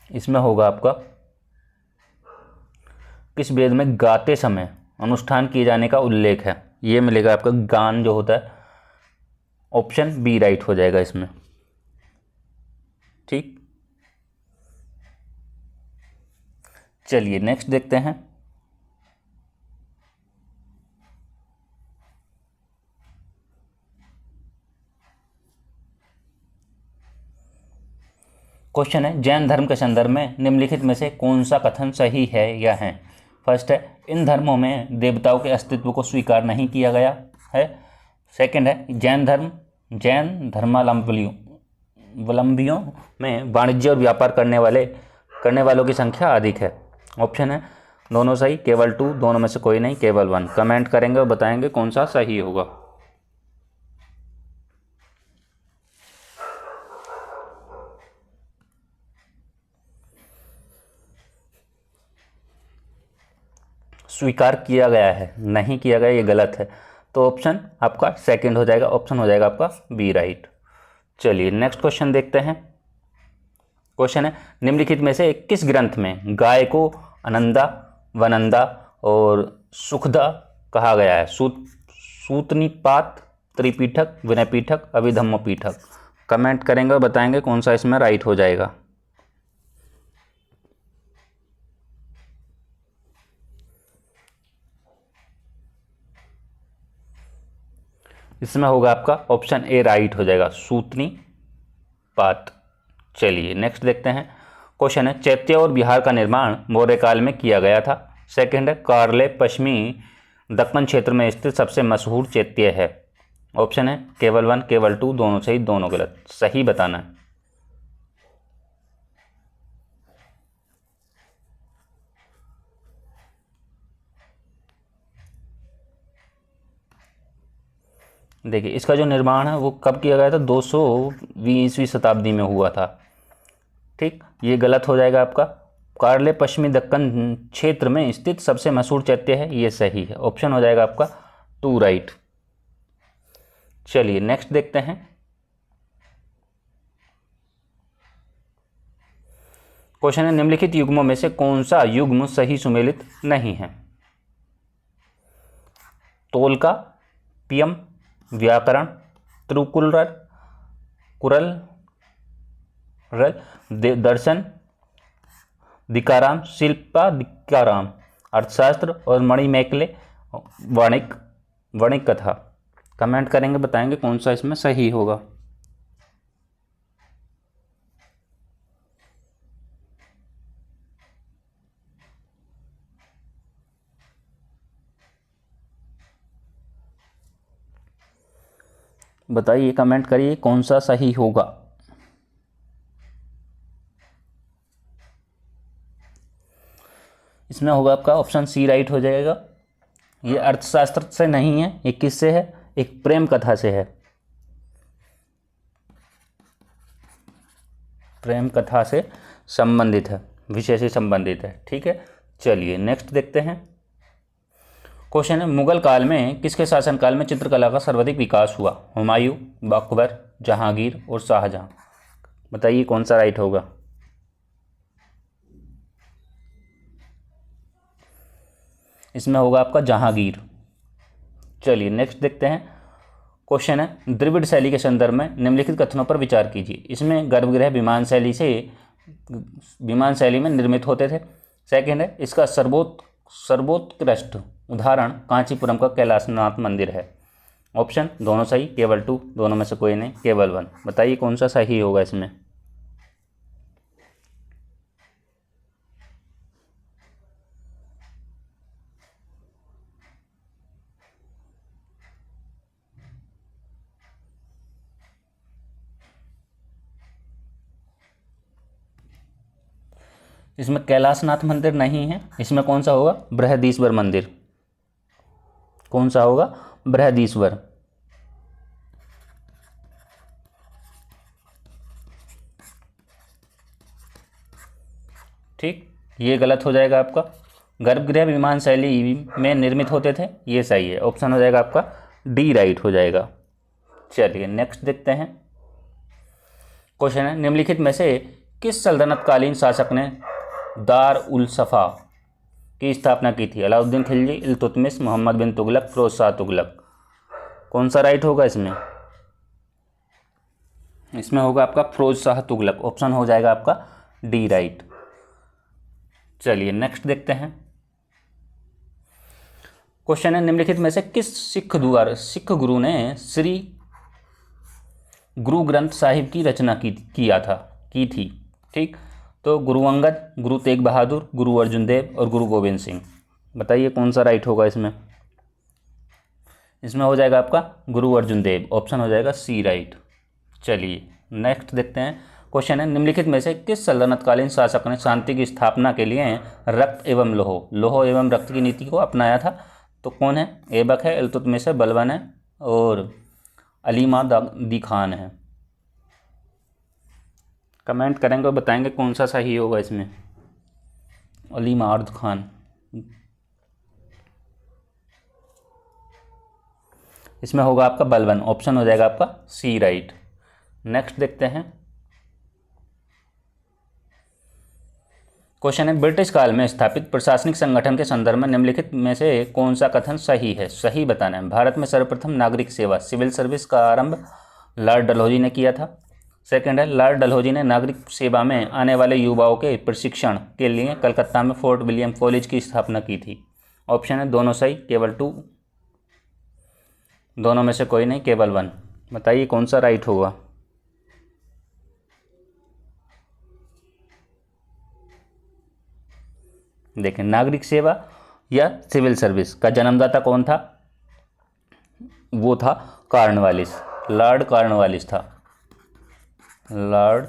इसमें होगा आपका किस वेद में गाते समय अनुष्ठान किए जाने का उल्लेख है, ये मिलेगा आपका गान जो होता है। ऑप्शन बी राइट हो जाएगा इसमें। ठीक, चलिए नेक्स्ट देखते हैं। क्वेश्चन है जैन धर्म के संदर्भ में निम्नलिखित में से कौन सा कथन सही है या है। फर्स्ट है इन धर्मों में देवताओं के अस्तित्व को स्वीकार नहीं किया गया है। सेकंड है जैन धर्मावलंबियों में वाणिज्य और व्यापार करने वालों की संख्या अधिक है। ऑप्शन है दोनों सही, केवल 2, दोनों में से कोई नहीं, केवल 1। कमेंट करेंगे और बताएंगे कौन सा सही होगा। स्वीकार किया गया है, नहीं किया गया, ये गलत है। तो ऑप्शन आपका सेकंड हो जाएगा, ऑप्शन हो जाएगा आपका बी राइट। चलिए नेक्स्ट क्वेश्चन देखते हैं। क्वेश्चन है निम्नलिखित में से किस ग्रंथ में गाय को अनंदा, वनंदा और सुखदा कहा गया है। सूतनीपात, त्रिपीठक, विनयपीठक, अभिधम्मपीठक। कमेंट करेंगे और बताएंगे कौन सा इसमें राइट हो जाएगा। इसमें होगा आपका ऑप्शन ए राइट हो जाएगा, सूतनी पात। चलिए नेक्स्ट देखते हैं। क्वेश्चन है चैत्य और बिहार का निर्माण मौर्य काल में किया गया था। सेकंड है कार्ले पश्चिमी दक्कन क्षेत्र में स्थित सबसे मशहूर चैत्य है। ऑप्शन है केवल 1, केवल 2, दोनों सही, दोनों गलत। सही बताना है। देखिए इसका जो निर्माण है वो कब किया गया था, 220वीं शताब्दी में हुआ था। ठीक, ये गलत हो जाएगा आपका। कार्ले पश्चिमी दक्कन क्षेत्र में स्थित सबसे मशहूर चैत्य है, ये सही है। ऑप्शन हो जाएगा आपका 2 राइट। चलिए नेक्स्ट देखते हैं। क्वेश्चन है निम्नलिखित युग्मों में से कौन सा युग्म सही सुमेलित नहीं है। तोलका, पियम, व्याकरण, त्रिकुलर, कुरल, दर्शन, दिकाराम, शिल्पा दिकाराम, अर्थशास्त्र और मणिमेकले वाणिक कथा। कमेंट करेंगे, बताएंगे कौन सा इसमें सही होगा। बताइए, कमेंट करिए कौन सा सही होगा। इसमें होगा आपका ऑप्शन सी राइट हो जाएगा। ये अर्थशास्त्र से नहीं है, ये किससे है, एक प्रेम कथा से है, प्रेम कथा से संबंधित है, विषय से संबंधित है। ठीक है, चलिए नेक्स्ट देखते हैं। क्वेश्चन है, मुगल काल में किसके शासनकाल में चित्रकला का सर्वाधिक विकास हुआ? हुमायूं, बाबर, जहांगीर और शाहजहां। बताइए कौन सा राइट होगा? इसमें होगा आपका जहांगीर। चलिए नेक्स्ट देखते हैं। क्वेश्चन है, द्रविड़ शैली के संदर्भ में निम्नलिखित कथनों पर विचार कीजिए। इसमें गर्भगृह विमान शैली में निर्मित होते थे। सेकंड है, इसका सर्वोत्कृष्ट उदाहरण कांचीपुरम का कैलाशनाथ मंदिर है। ऑप्शन दोनों सही, केवल 2, दोनों में से कोई नहीं, केवल 1। बताइए कौन सा सही होगा इसमें? इसमें कैलाशनाथ मंदिर नहीं है। इसमें कौन सा होगा? बृहदीश्वर मंदिर। कौन सा होगा? बृहदीश्वर। ठीक, ये गलत हो जाएगा आपका। गर्भगृह विमान शैली में निर्मित होते थे, ये सही है। ऑप्शन हो जाएगा आपका डी, राइट हो जाएगा। चलिए नेक्स्ट देखते हैं। क्वेश्चन है, निम्नलिखित में से किस सल्तनतकालीन शासक ने दार उल सफ़ा की स्थापना की थी? अलाउद्दीन खिलजी, इल्तुतमिश, मोहम्मद बिन तुगलक, फिरोज शाह तुगलक। कौन सा राइट होगा इसमें? इसमें होगा आपका फिरोज शाह तुगलक। ऑप्शन हो जाएगा आपका डी, राइट। चलिए नेक्स्ट देखते हैं। क्वेश्चन है, निम्नलिखित में से किस सिख गुरु ने श्री गुरु ग्रंथ साहिब की रचना की थी? ठीक, तो गुरु अंगद, गुरु तेग बहादुर, गुरु अर्जुन देव और गुरु गोविंद सिंह। बताइए कौन सा राइट होगा इसमें? इसमें हो जाएगा आपका गुरु अर्जुन देव। ऑप्शन हो जाएगा सी, राइट। चलिए नेक्स्ट देखते हैं। क्वेश्चन है, निम्नलिखित में से किस सल्तनतकालीन शासक ने शांति की स्थापना के लिए रक्त एवं लोह एवं रक्त की नीति को अपनाया था? तो कौन है? ऐबक है, इल्तुतमिश है, बलबन है और अलीमादी खान है। कमेंट करेंगे और बताएंगे कौन सा सही होगा इसमें। अलीमाद खान। इसमें होगा आपका बलबन। ऑप्शन हो जाएगा आपका सी, राइट। नेक्स्ट देखते हैं। क्वेश्चन है, ब्रिटिश काल में स्थापित प्रशासनिक संगठन के संदर्भ में निम्नलिखित में से कौन सा कथन सही है? सही बताना है। भारत में सर्वप्रथम नागरिक सेवा सिविल सर्विस का आरंभ लॉर्ड डलहौजी ने किया था। सेकंड है, लॉर्ड डलहौजी ने नागरिक सेवा में आने वाले युवाओं के प्रशिक्षण के लिए कलकत्ता में फोर्ट विलियम कॉलेज की स्थापना की थी। ऑप्शन है दोनों सही, केवल 2, दोनों में से कोई नहीं, केवल 1। बताइए कौन सा राइट होगा? देखें, नागरिक सेवा या सिविल सर्विस का जन्मदाता कौन था? वो था कॉर्नवालिस, लॉर्ड कॉर्नवालिस था, लॉर्ड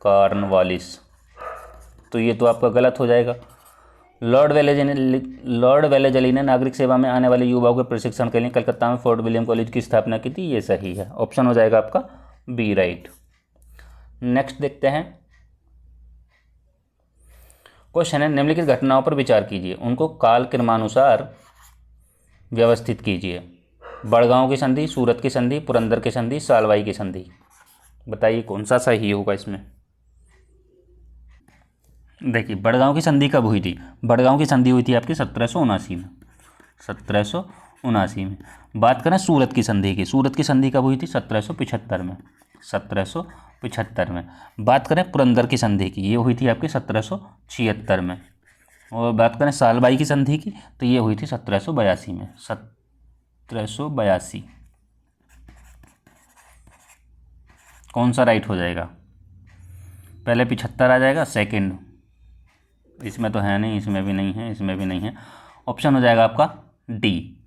कॉर्नवालिस। तो ये तो आपका गलत हो जाएगा। लॉर्ड वेलेजली ने नागरिक सेवा में आने वाले युवाओं के प्रशिक्षण के लिए कलकत्ता में फोर्ट विलियम कॉलेज की स्थापना की थी, ये सही है। ऑप्शन हो जाएगा आपका बी, राइट। नेक्स्ट देखते हैं। क्वेश्चन है, निम्नलिखित घटनाओं पर विचार कीजिए, उनको काल क्रमानुसार व्यवस्थित कीजिए। बड़गांव की संधि, सूरत की संधि, पुरंदर की संधि, सालवाई की संधि। बताइए कौन सा सही होगा इसमें? देखिए, बड़गांव की संधि कब हुई थी? बड़गांव की संधि हुई थी आपकी 1779 में, 1779 में। बात करें सूरत की संधि की, सूरत की संधि कब हुई थी? 1775 में, 1775 में। बात करें पुरंदर की संधि की, ये हुई थी आपकी 1776 में। और बात करें सालबाई की संधि की, तो ये हुई थी 1782 में, 1782। कौन सा राइट हो जाएगा? पहले 75 आ जाएगा, सेकंड इसमें तो है नहीं, इसमें भी नहीं है, इसमें भी नहीं है। ऑप्शन हो जाएगा आपका डी,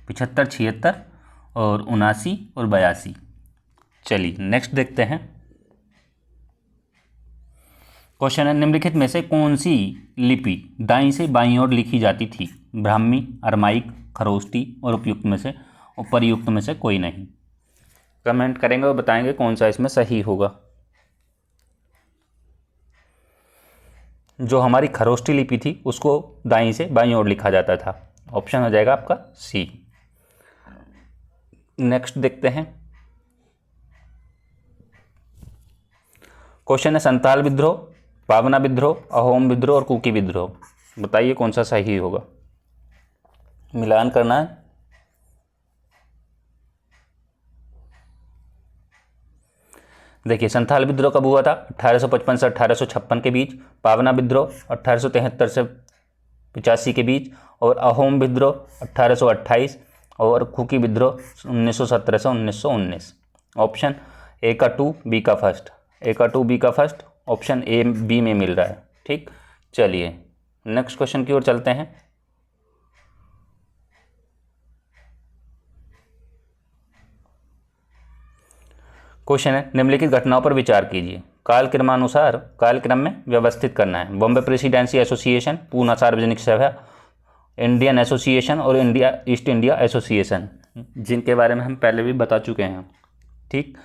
75, 76 और 79 और 82। चलिए नेक्स्ट देखते हैं। क्वेश्चन है, निम्नलिखित में से कौन सी लिपि दाईं से बाईं ओर लिखी जाती थी? ब्राह्मी, अरमाइक, खरोष्टी और उपयुक्त में से उपरयुक्त में से कोई नहीं। कमेंट करेंगे और बताएंगे कौन सा इसमें सही होगा। जो हमारी खरोष्टी लिपि थी उसको दाईं से बाईं ओर लिखा जाता था। ऑप्शन हो जाएगा आपका सी। नेक्स्ट देखते हैं। क्वेश्चन है संताल विद्रोह, पावना विद्रोह, अहोम विद्रोह और कुकी विद्रोह। बताइए कौन सा सही होगा, मिलान करना है। देखिए संथाल विद्रोह कब हुआ था, 1855 से 1856 के बीच। पावना विद्रोह 1873 से 85 के बीच। और अहोम विद्रोह 1828 और कुकी विद्रोह 1917 से 1919। ऑप्शन ए का 2, बी का फर्स्ट। ए का 2, बी का फर्स्ट, ऑप्शन ए बी में मिल रहा है। ठीक, चलिए नेक्स्ट क्वेश्चन की ओर चलते हैं। क्वेश्चन है निम्नलिखित घटनाओं पर विचार कीजिए। कालक्रमानुसार कालक्रम में व्यवस्थित करना है। बॉम्बे प्रेसिडेंसी एसोसिएशन, पूना सार्वजनिक सभा, इंडियन एसोसिएशन और इंडिया ईस्ट इंडिया एसोसिएशन, जिनके बारे में हम पहले भी बता चुके हैं। ठीक,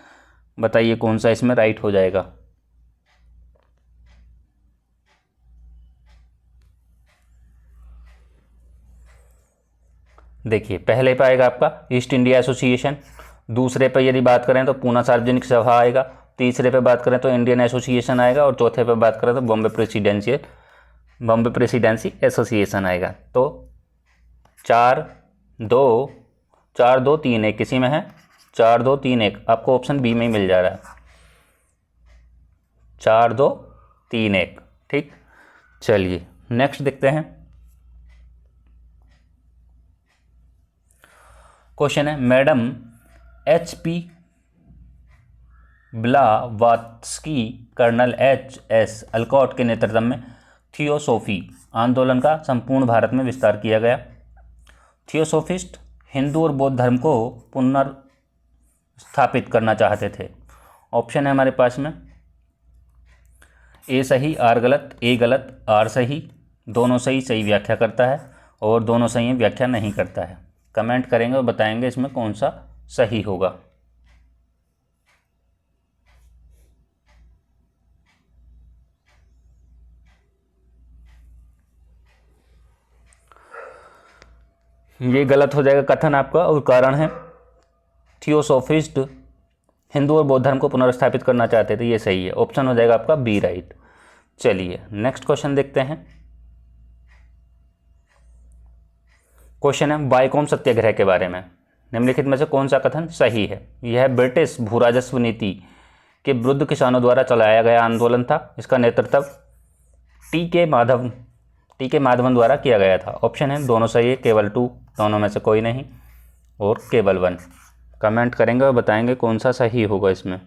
बताइए कौन सा इसमें राइट हो जाएगा। देखिए पहले पे आएगा आपका ईस्ट इंडिया एसोसिएशन, दूसरे पे यदि बात करें तो पूना सार्वजनिक सभा आएगा, तीसरे पे बात करें तो इंडियन एसोसिएशन आएगा और चौथे पे बात करें तो बॉम्बे प्रेसिडेंसी एसोसिएशन आएगा। तो 4-2 4-2-3 1 किसी में है, 4-2-3 1 आपको ऑप्शन बी में ही मिल जा रहा है, 4-2-3 1। ठीक, चलिए नेक्स्ट देखते हैं। क्वेश्चन है madam HP Blavatsky colonel HS Olcott के नेतृत्व में थियोसोफी आंदोलन का संपूर्ण भारत में विस्तार किया गया। थियोसोफिस्ट हिंदू और बौद्ध धर्म को पुनर्स्थापित करना चाहते थे। ऑप्शन है हमारे पास में ए सही, आर गलत, ए गलत, आर सही, दोनों सही, सही व्याख्या करता है और दोनों सही व्याख्या नहीं करता है। कमेंट करेंगे और बताएंगे इसमें कौन सा सही होगा। ये गलत हो जाएगा कथन आपका, और कारण है थियोसोफिस्ट हिंदू और बौद्ध धर्म को पुनर्स्थापित करना चाहते थे, ये सही है। ऑप्शन हो जाएगा आपका बी राइट। चलिए नेक्स्ट क्वेश्चन देखते हैं। क्वेश्चन है बाइकॉम सत्याग्रह के बारे में। निम्नलिखित में से कौन सा कथन सही है। यह ब्रिटिश भूराजस्व नीति के विरुद्ध किसानों द्वारा चलाया गया आंदोलन था। इसका नेतृत्व टी के माधवन द्वारा किया गया था। ऑप्शन है दोनों सही है, केवल 2, दोनों में से कोई नहीं, और केवल 1। कमेंट करेंगे और बताएंगे कौन सा सही होगा इसमें।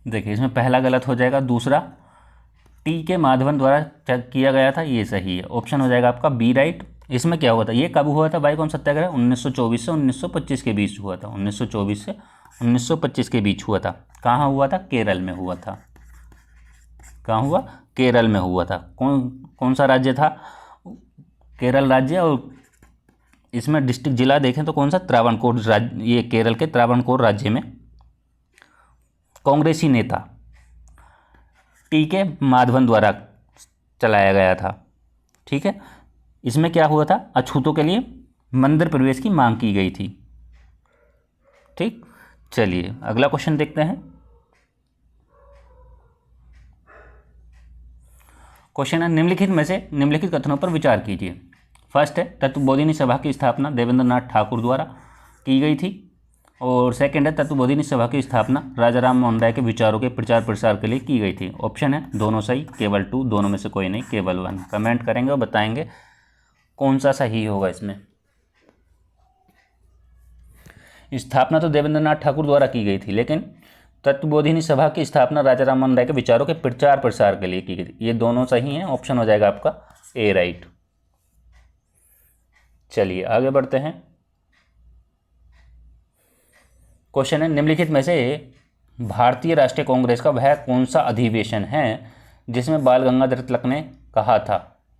देखिए इसमें पहला गलत हो जाएगा, दूसरा टी के माधवन द्वारा किया गया था, ये सही है। ऑप्शन हो जाएगा आपका बी राइट। इसमें क्या हुआ था, ये कब हुआ था बाइकॉम सत्याग्रह, 1924 से 1925 के बीच हुआ था। 1924 से 1925 के बीच हुआ था। कहाँ हुआ था, केरल में हुआ था। कहाँ हुआ, केरल में हुआ था। कौन सा राज्य था, केरल राज्य। और इसमें डिस्ट्रिक्ट जिला देखें तो कौन सा, त्रावणकोर राज्य। ये केरल के त्रावणकोर राज्य में कांग्रेसी नेता टी के माधवन द्वारा चलाया गया था। ठीक है, इसमें क्या हुआ था, अछूतों के लिए मंदिर प्रवेश की मांग की गई थी। ठीक, चलिए अगला क्वेश्चन देखते हैं। क्वेश्चन है निम्नलिखित कथनों पर विचार कीजिए। फर्स्ट है तत्वबोधिनी सभा की स्थापना देवेंद्र नाथ ठाकुर द्वारा की गई थी। और सेकंड है तत्वबोधिनी सभा की स्थापना राजा राम मोहन राय के विचारों के प्रचार प्रसार के लिए की गई थी। ऑप्शन है दोनों सही, केवल 2, दोनों में से कोई नहीं, केवल 1। कमेंट करेंगे और बताएंगे कौन सा सही होगा इसमें। स्थापना तो देवेंद्र नाथ ठाकुर द्वारा की गई थी, लेकिन तत्वबोधिनी सभा की स्थापना राजा राम मोहन राय के विचारों के प्रचार प्रसार के लिए की गई थी। ये दोनों सही हैं। ऑप्शन हो जाएगा आपका ए राइट। चलिए आगे बढ़ते हैं। क्वेश्चन है, निम्नलिखित में से भारतीय राष्ट्रीय कांग्रेस का वह कौन सा अधिवेशन है जिसमें बाल गंगाधर तिलक ने कहा था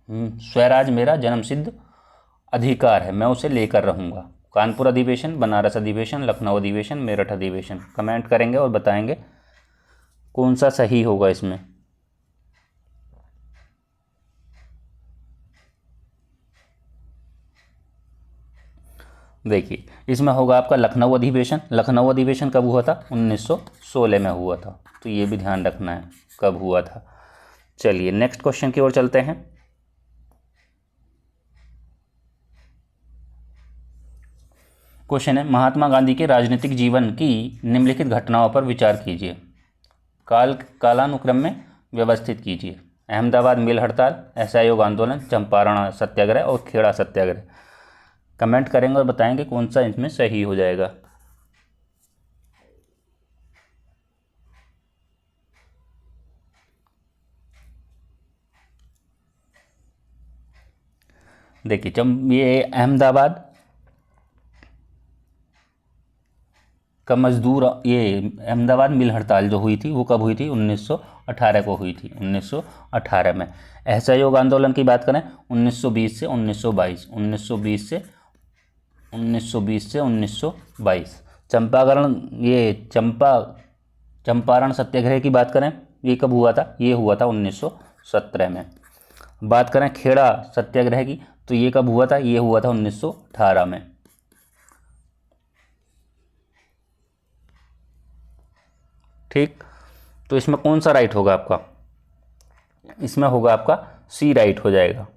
स्वराज मेरा जन्मसिद्ध अधिकार है, मैं उसे लेकर रहूँगा? कानपुर अधिवेशन, बनारस अधिवेशन, लखनऊ अधिवेशन, मेरठ अधिवेशन। कमेंट करेंगे और बताएंगे कौन सा सही होगा इसमें। देखिए इसमें होगा आपका लखनऊ अधिवेशन। लखनऊ अधिवेशन कब हुआ था? 1916 में हुआ था, तो ये भी ध्यान रखना है कब हुआ था। चलिए नेक्स्ट क्वेश्चन की ओर चलते हैं। क्वेश्चन है, महात्मा गांधी के राजनीतिक जीवन की निम्नलिखित घटनाओं पर विचार कीजिए, कालानुक्रम में व्यवस्थित कीजिए। अहमदाबाद मिल हड़ताल, असहयोग आंदोलन, चंपारण सत्याग्रह और खेड़ा सत्याग्रह। कमेंट करेंगे और बताएंगे कौन सा इसमें सही हो जाएगा। देखिए जब ये अहमदाबाद का मजदूर, ये अहमदाबाद मिल हड़ताल जो हुई थी वो कब हुई थी? 1918 को हुई थी, 1918 में। असहयोग आंदोलन की बात करें 1920 से 1922, 1920 से 1922। चंपारण सत्याग्रह की बात करें, ये कब हुआ था? ये हुआ था 1917 में। बात करें खेड़ा सत्याग्रह की, तो ये कब हुआ था? ये हुआ था 1918 में। ठीक, तो इसमें कौन सा राइट होगा आपका? इसमें होगा आपका सी राइट हो जाएगा।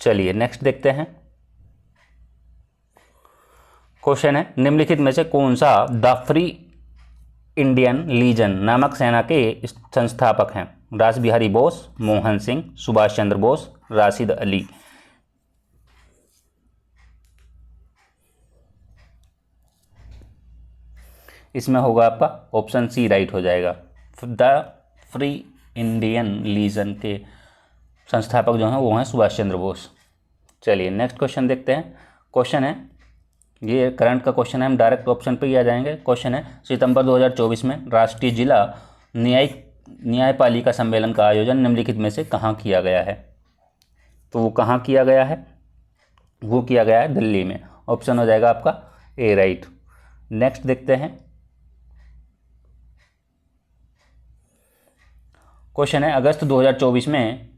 चलिए नेक्स्ट देखते हैं। क्वेश्चन है, निम्नलिखित में से कौन सा द फ्री इंडियन लीजन नामक सेना के संस्थापक हैं? रास बिहारी बोस, मोहन सिंह, सुभाष चंद्र बोस, राशिद अली। इसमें होगा आपका ऑप्शन सी राइट हो जाएगा। द फ्री इंडियन लीजन के संस्थापक जो हैं वो हैं सुभाष चंद्र बोस। चलिए नेक्स्ट क्वेश्चन देखते हैं। क्वेश्चन है, ये करंट का क्वेश्चन है, हम डायरेक्ट ऑप्शन पे ही आ जाएंगे। क्वेश्चन है, सितंबर 2024 में राष्ट्रीय जिला न्यायपालिका सम्मेलन का आयोजन निम्नलिखित में से कहाँ किया गया है? तो वो कहाँ किया गया है? वो किया गया है दिल्ली में। ऑप्शन हो जाएगा आपका ए राइट। नेक्स्ट देखते हैं। क्वेश्चन है, अगस्त 2024 में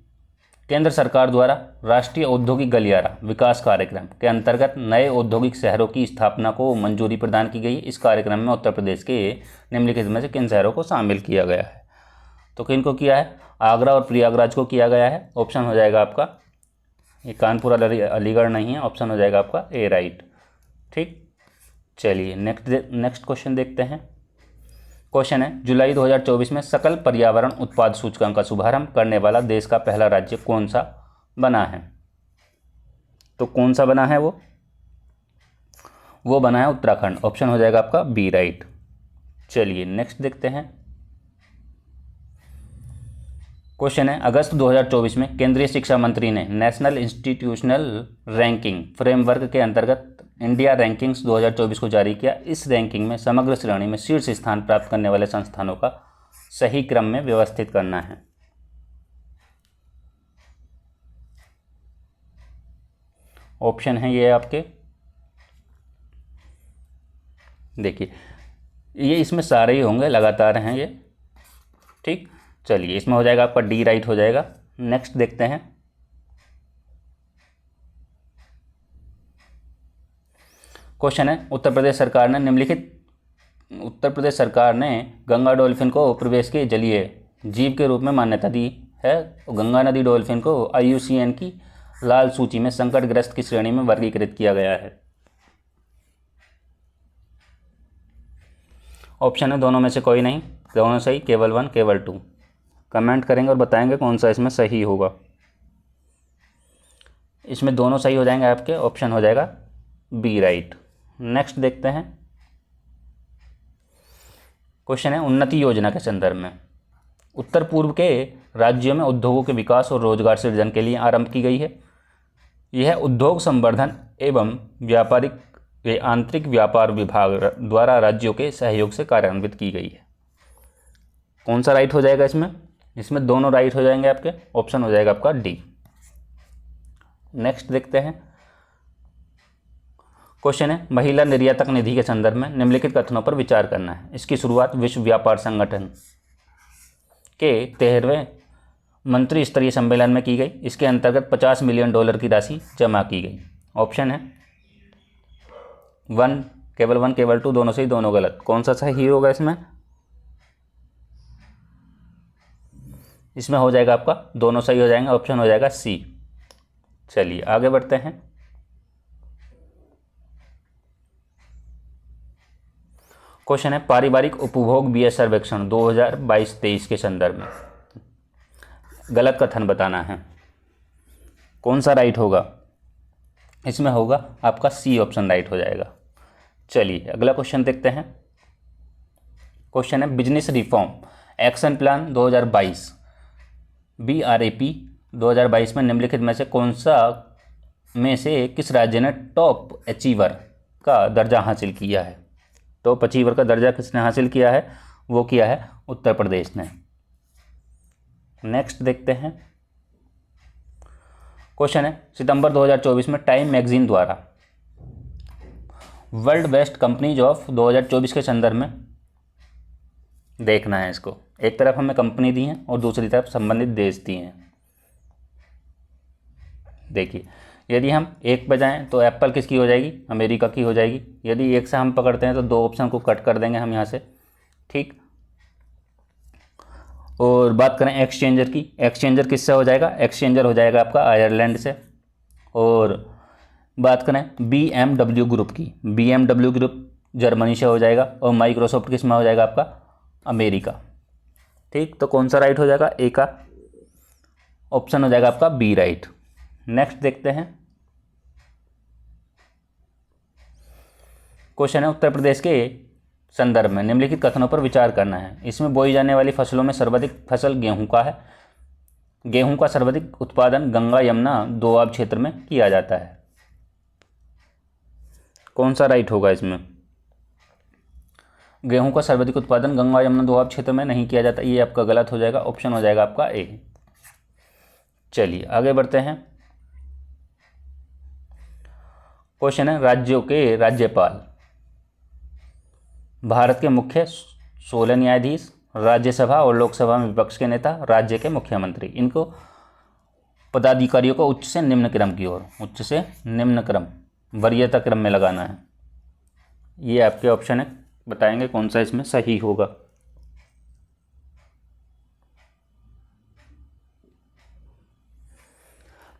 केंद्र सरकार द्वारा राष्ट्रीय औद्योगिक गलियारा विकास कार्यक्रम के अंतर्गत नए औद्योगिक शहरों की स्थापना को मंजूरी प्रदान की गई। इस कार्यक्रम में उत्तर प्रदेश के निम्नलिखित में से किन शहरों को शामिल किया गया है? तो किन को किया है? आगरा और प्रयागराज को किया गया है। ऑप्शन हो जाएगा आपका, ये कानपुर अलीगढ़ नहीं है, ऑप्शन हो जाएगा आपका ए राइट। ठीक, चलिए नेक्स्ट क्वेश्चन देखते हैं। क्वेश्चन है, जुलाई 2024 में सकल पर्यावरण उत्पाद सूचकांक का शुभारंभ करने वाला देश का पहला राज्य कौन सा बना है? तो कौन सा बना है? वो बना है उत्तराखंड। ऑप्शन हो जाएगा आपका बी राइट। चलिए नेक्स्ट देखते हैं। क्वेश्चन है, अगस्त 2024 में केंद्रीय शिक्षा मंत्री ने नेशनल इंस्टीट्यूशनल रैंकिंग फ्रेमवर्क के अंतर्गत इंडिया रैंकिंग्स 2024 को जारी किया। इस रैंकिंग में समग्र श्रेणी में शीर्ष स्थान प्राप्त करने वाले संस्थानों का सही क्रम में व्यवस्थित करना है। ऑप्शन है ये आपके, देखिए ये इसमें सारे ही होंगे, लगातार हैं ये। ठीक, चलिए इसमें हो जाएगा आपका डी राइट हो जाएगा। नेक्स्ट देखते हैं। क्वेश्चन है, उत्तर प्रदेश सरकार ने गंगा डॉल्फिन को प्रवेश के जलीय जीव के रूप में मान्यता दी है। गंगा नदी डॉल्फिन को IUCN की लाल सूची में संकटग्रस्त की श्रेणी में वर्गीकृत किया गया है। ऑप्शन है दोनों में से कोई नहीं, दोनों सही, केवल 1 केवल 2। कमेंट करेंगे और बताएंगे कौन सा इसमें सही होगा। इसमें दोनों सही हो जाएंगे आपके, ऑप्शन हो जाएगा बी राइट। नेक्स्ट देखते हैं। क्वेश्चन है, उन्नति योजना के संदर्भ में उत्तर पूर्व के राज्यों में उद्योगों के विकास और रोजगार सृजन के लिए आरंभ की गई है। यह उद्योग संवर्धन एवं व्यापारिक आंतरिक व्यापार विभाग द्वारा राज्यों के सहयोग से कार्यान्वित की गई है। कौन सा राइट हो जाएगा इसमें? इसमें दोनों राइट हो जाएंगे आपके। ऑप्शन हो जाएगा आपका डी। नेक्स्ट देखते हैं। क्वेश्चन है, महिला निर्यातक निधि के संदर्भ में निम्नलिखित कथनों पर विचार करना है। इसकी शुरुआत विश्व व्यापार संगठन के 13वें मंत्री स्तरीय सम्मेलन में की गई। इसके अंतर्गत $50 मिलियन की राशि जमा की गई। ऑप्शन है 1, केवल 1, केवल 2, दोनों सही दोनों गलत। कौन सा सही होगा इसमें? इसमें हो जाएगा आपका दोनों सही हो जाएंगे। ऑप्शन हो जाएगा सी। चलिए आगे बढ़ते हैं। क्वेश्चन है, पारिवारिक उपभोग व्यय सर्वेक्षण 2022-23 के संदर्भ में गलत कथन बताना है। कौन सा राइट होगा? इसमें होगा आपका सी ऑप्शन राइट हो जाएगा। चलिए अगला क्वेश्चन देखते हैं। क्वेश्चन है, business reform action plan 2022 BRAP 2022 में निम्नलिखित में से कौन सा में से किस राज्य ने टॉप अचीवर का दर्जा हासिल किया है? टॉप अचीवर का दर्जा किसने हासिल किया है? वो किया है उत्तर प्रदेश ने। नेक्स्ट देखते हैं। क्वेश्चन है, सितंबर 2024 में टाइम मैगजीन द्वारा वर्ल्ड बेस्ट कंपनीज ऑफ 2024 के संदर्भ में देखना है इसको। एक तरफ हमें कंपनी दी है और दूसरी तरफ संबंधित देश दिए हैं। देखिए, यदि हम एक पे जाएं तो एप्पल किसकी हो जाएगी? अमेरिका की हो जाएगी। यदि एक से हम पकड़ते हैं तो दो ऑप्शन को कट कर देंगे हम यहाँ से, ठीक। और बात करें एक्सचेंजर की, एक्सचेंजर किससे हो जाएगा? एक्सचेंजर हो जाएगा आपका आयरलैंड से। और बात करें BMW ग्रुप की, BMW ग्रुप जर्मनी से हो जाएगा। और माइक्रोसॉफ्ट किस में हो जाएगा? आपका अमेरिका, ठीक। तो कौन सा राइट हो जाएगा? ए का ऑप्शन हो जाएगा आपका बी राइट। नेक्स्ट देखते हैं। क्वेश्चन है, उत्तर प्रदेश के संदर्भ में निम्नलिखित कथनों पर विचार करना है। इसमें बोई जाने वाली फसलों में सर्वाधिक फसल गेहूं का है। गेहूं का सर्वाधिक उत्पादन गंगा यमुना दोआब क्षेत्र में किया जाता है। कौन सा राइट होगा इसमें? गेहूं का सर्वाधिक उत्पादन गंगा यमुना दोआब क्षेत्र में नहीं किया जाता, ये आपका गलत हो जाएगा। ऑप्शन हो जाएगा आपका ए। चलिए आगे बढ़ते हैं। क्वेश्चन है, राज्यों के राज्यपाल भारत के मुख्य 16 न्यायाधीश, राज्यसभा और लोकसभा में विपक्ष के नेता, राज्य के मुख्यमंत्री, इनको पदाधिकारियों को उच्च से निम्न क्रम की ओर, उच्च से निम्न क्रम वरीयता क्रम में लगाना है। ये आपके ऑप्शन है, बताएंगे कौन सा इसमें सही होगा।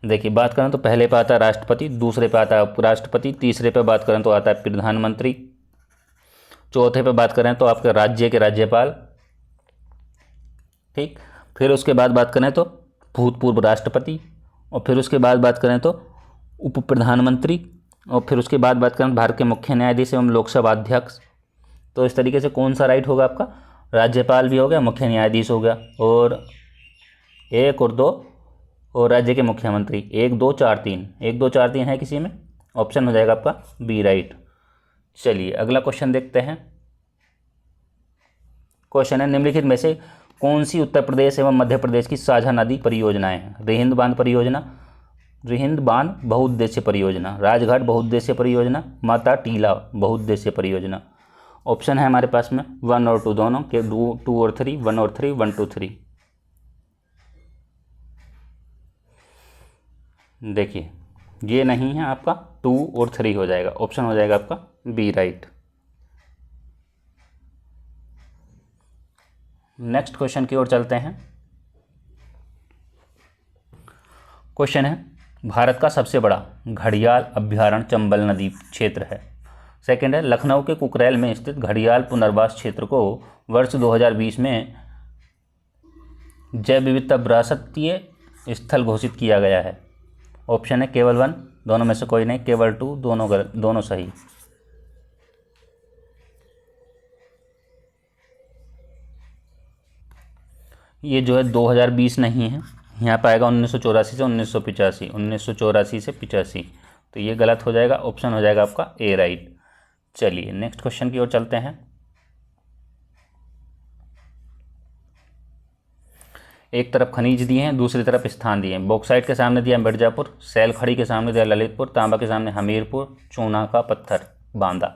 देखिए, बात करें तो पहले पे आता है राष्ट्रपति, दूसरे पे आता है उपराष्ट्रपति, तीसरे पे बात करें तो आता है प्रधानमंत्री, चौथे पे बात करें तो आपके राज्य के राज्यपाल, ठीक। फिर उसके बाद बात करें तो भूतपूर्व राष्ट्रपति, और फिर उसके बाद बात करें तो उप प्रधानमंत्री, और फिर उसके बाद बात करें भारत के मुख्य न्यायाधीश एवं लोकसभा अध्यक्ष। तो इस तरीके से कौन सा राइट होगा आपका? राज्यपाल भी हो गया, मुख्य न्यायाधीश हो गया, और 1 और 2 और राज्य के मुख्यमंत्री। 1 2 4 3, 1 2 4 3 है किसी में? ऑप्शन हो जाएगा आपका बी राइट। चलिए अगला क्वेश्चन देखते हैं। क्वेश्चन है, निम्नलिखित में से कौन सी उत्तर प्रदेश एवं मध्य प्रदेश की साझा नदी परियोजनाएं हैं? रिहिंद बांध परियोजना, रिहिंद बांध बहुउद्देश्य परियोजना, राजघाट बहुउद्देश्य परियोजना, माता टीला बहुउद्देश्य परियोजना। ऑप्शन है हमारे पास में 1 और 2 दोनों के, 2 और 3, 1 और 3, 1 2 3। देखिए, ये नहीं है आपका, 2 और 3 हो जाएगा। ऑप्शन हो जाएगा आपका बी राइट। नेक्स्ट क्वेश्चन की ओर चलते हैं। क्वेश्चन है, भारत का सबसे बड़ा घड़ियाल अभ्यारण्य चंबल नदी क्षेत्र है। सेकंड है, लखनऊ के कुकरेल में स्थित घड़ियाल पुनर्वास क्षेत्र को वर्ष 2020 में जैव विविधता विरासतीय स्थल घोषित किया गया है। ऑप्शन है केवल 1, दोनों में से कोई नहीं, केवल 2, दोनों सही। ये जो है 2020 नहीं है, यहाँ पर आएगा 1984 से 1985, 1984 से 85, तो ये गलत हो जाएगा, ऑप्शन हो जाएगा आपका ए राइट। चलिए नेक्स्ट क्वेश्चन की ओर चलते हैं। एक तरफ खनिज दिए हैं, दूसरी तरफ स्थान दिए हैं। बॉक्साइट के सामने दिया मिर्जापुर, सैल खड़ी के सामने दिया ललितपुर, तांबा के सामने हमीरपुर, चूना का पत्थर बांदा।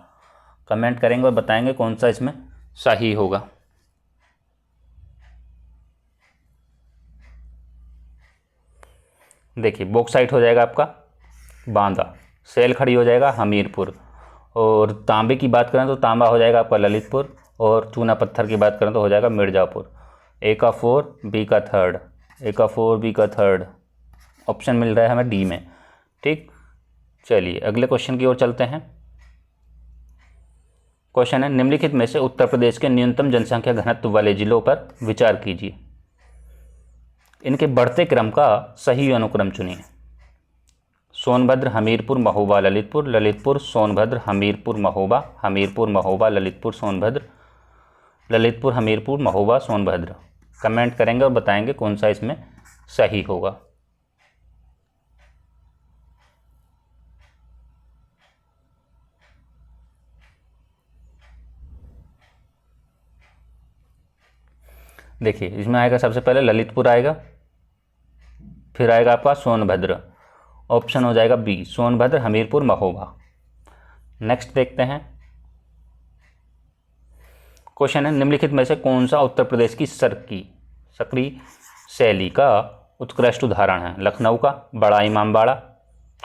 कमेंट करेंगे और बताएंगे कौन सा इसमें सही होगा। देखिए बॉक्साइट हो जाएगा आपका बांदा, सैल खड़ी हो जाएगा हमीरपुर, और तांबे की बात करें तो तांबा हो जाएगा आपका ललितपुर, और चूना पत्थर की बात करें तो हो जाएगा मिर्ज़ापुर। ए का 4 बी का 3, ए का 4 बी का 3 ऑप्शन मिल रहा है हमें डी में। ठीक, चलिए अगले क्वेश्चन की ओर चलते हैं। क्वेश्चन है निम्नलिखित में से उत्तर प्रदेश के न्यूनतम जनसंख्या घनत्व वाले जिलों पर विचार कीजिए। इनके बढ़ते क्रम का सही अनुक्रम चुनिए। सोनभद्र, हमीरपुर, महोबा, ललितपुर, ललितपुर, सोनभद्र, हमीरपुर, महोबा, हमीरपुर, महोबा, ललितपुर, सोनभद्र, ललितपुर, हमीरपुर, महोबा, सोनभद्र। कमेंट करेंगे और बताएंगे कौन सा इसमें सही होगा। देखिए इसमें आएगा सबसे पहले ललितपुर आएगा, फिर आएगा आपका सोनभद्र, ऑप्शन हो जाएगा बी सोनभद्र, हमीरपुर, महोबा। नेक्स्ट देखते हैं। क्वेश्चन है निम्नलिखित में से कौन सा उत्तर प्रदेश की सकरी शैली का उत्कृष्ट उदाहरण है। लखनऊ का बड़ा इमामबाड़ा,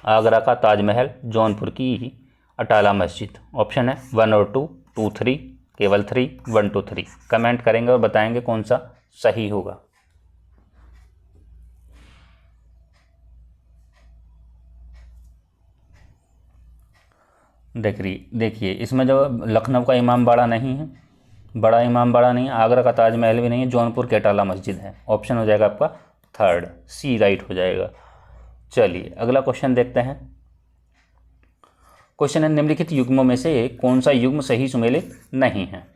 आगरा का ताजमहल, जौनपुर की अटाला मस्जिद। ऑप्शन है 1 और 2, 2 3, केवल 3, 1 2 3। कमेंट करेंगे और बताएंगे कौन सा सही होगा। देखिए इसमें जो लखनऊ का इमामबाड़ा नहीं है, बड़ा इमामबाड़ा नहीं है, आगरा का ताजमहल भी नहीं है, जौनपुर की अटाला मस्जिद है। ऑप्शन हो जाएगा आपका 3 सी राइट हो जाएगा। चलिए अगला क्वेश्चन देखते हैं। क्वेश्चन है निम्नलिखित युग्मों में से कौन सा युग्म सही सुमेलित नहीं है।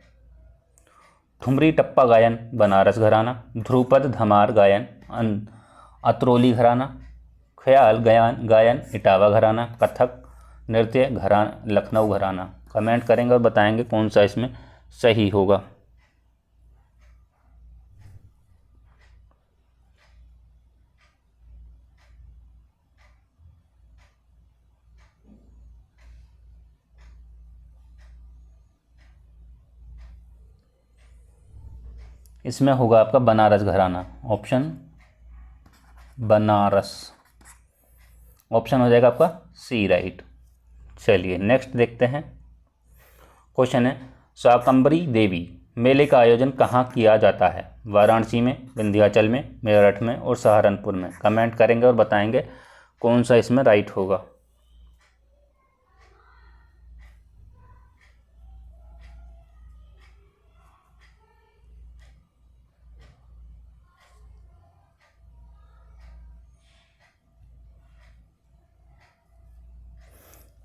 ठुमरी टप्पा गायन बनारस घराना, ध्रुपद धमार गायन अतरौली घराना, ख्याल गायन इटावा घराना, कथक नृत्य घराना लखनऊ घराना। कमेंट करेंगे और बताएंगे कौन सा इसमें सही होगा। इसमें होगा आपका बनारस घराना, ऑप्शन बनारस, ऑप्शन हो जाएगा आपका सी राइट। चलिए नेक्स्ट देखते हैं। क्वेश्चन है शाकंभरी देवी मेले का आयोजन कहाँ किया जाता है। वाराणसी में, विंध्याचल में, मेरठ में और सहारनपुर में। कमेंट करेंगे और बताएंगे कौन सा इसमें राइट होगा।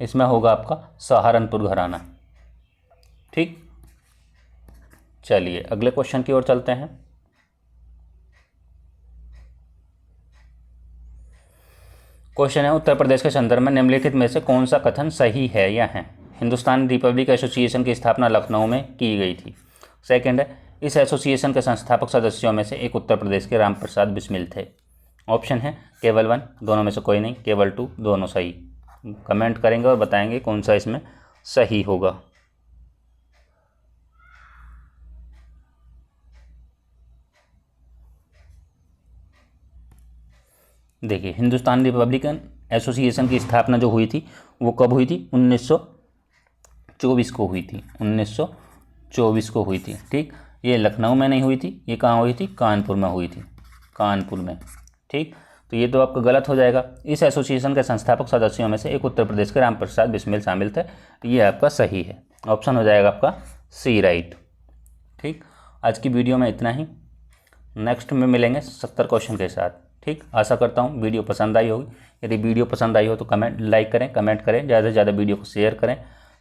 इसमें होगा आपका सहारनपुर घराना। ठीक, चलिए अगले क्वेश्चन की ओर चलते हैं। क्वेश्चन है उत्तर प्रदेश के संदर्भ में निम्नलिखित में से कौन सा कथन सही है या है। हिंदुस्तान रिपब्लिक एसोसिएशन की स्थापना लखनऊ में की गई थी। सेकंड है इस एसोसिएशन के संस्थापक सदस्यों में से एक उत्तर प्रदेश के राम प्रसाद बिस्मिल थे। ऑप्शन है केवल 1 दोनों में से कोई नहीं, केवल 2 दोनों सही। कमेंट करेंगे और बताएंगे कौन सा इसमें सही होगा। देखिए हिंदुस्तान रिपब्लिकन एसोसिएशन की स्थापना जो हुई थी वो कब हुई थी, 1924 को हुई थी, 1924 को हुई थी। ठीक, ये लखनऊ में नहीं हुई थी, ये कहाँ हुई थी, कानपुर में हुई थी, कानपुर में। ठीक, तो ये तो आपका गलत हो जाएगा। इस एसोसिएशन के संस्थापक सदस्यों में से एक उत्तर प्रदेश के राम प्रसाद बिस्मिल शामिल थे, ये आपका सही है। ऑप्शन हो जाएगा आपका सी राइट। ठीक, आज की वीडियो में इतना ही। नेक्स्ट में मिलेंगे 70 क्वेश्चन के साथ। ठीक, आशा करता हूँ वीडियो पसंद आई होगी। यदि वीडियो पसंद आई हो तो लाइक करें, कमेंट करें, ज़्यादा से ज़्यादा वीडियो को शेयर करें,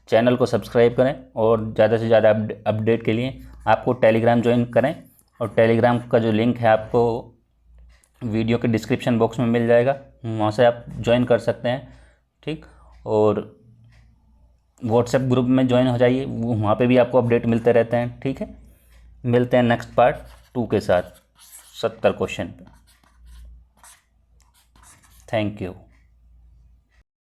चैनल को सब्सक्राइब करें और ज़्यादा से ज़्यादा अपडेट के लिए आपको टेलीग्राम ज्वाइन करें। और टेलीग्राम का जो लिंक है आपको वीडियो के डिस्क्रिप्शन बॉक्स में मिल जाएगा, वहाँ से आप ज्वाइन कर सकते हैं। ठीक, और व्हाट्सएप ग्रुप में ज्वाइन हो जाइए, वहाँ पे भी आपको अपडेट मिलते रहते हैं। ठीक है, मिलते हैं नेक्स्ट पार्ट 2 के साथ 70 क्वेश्चन पे। Thank you.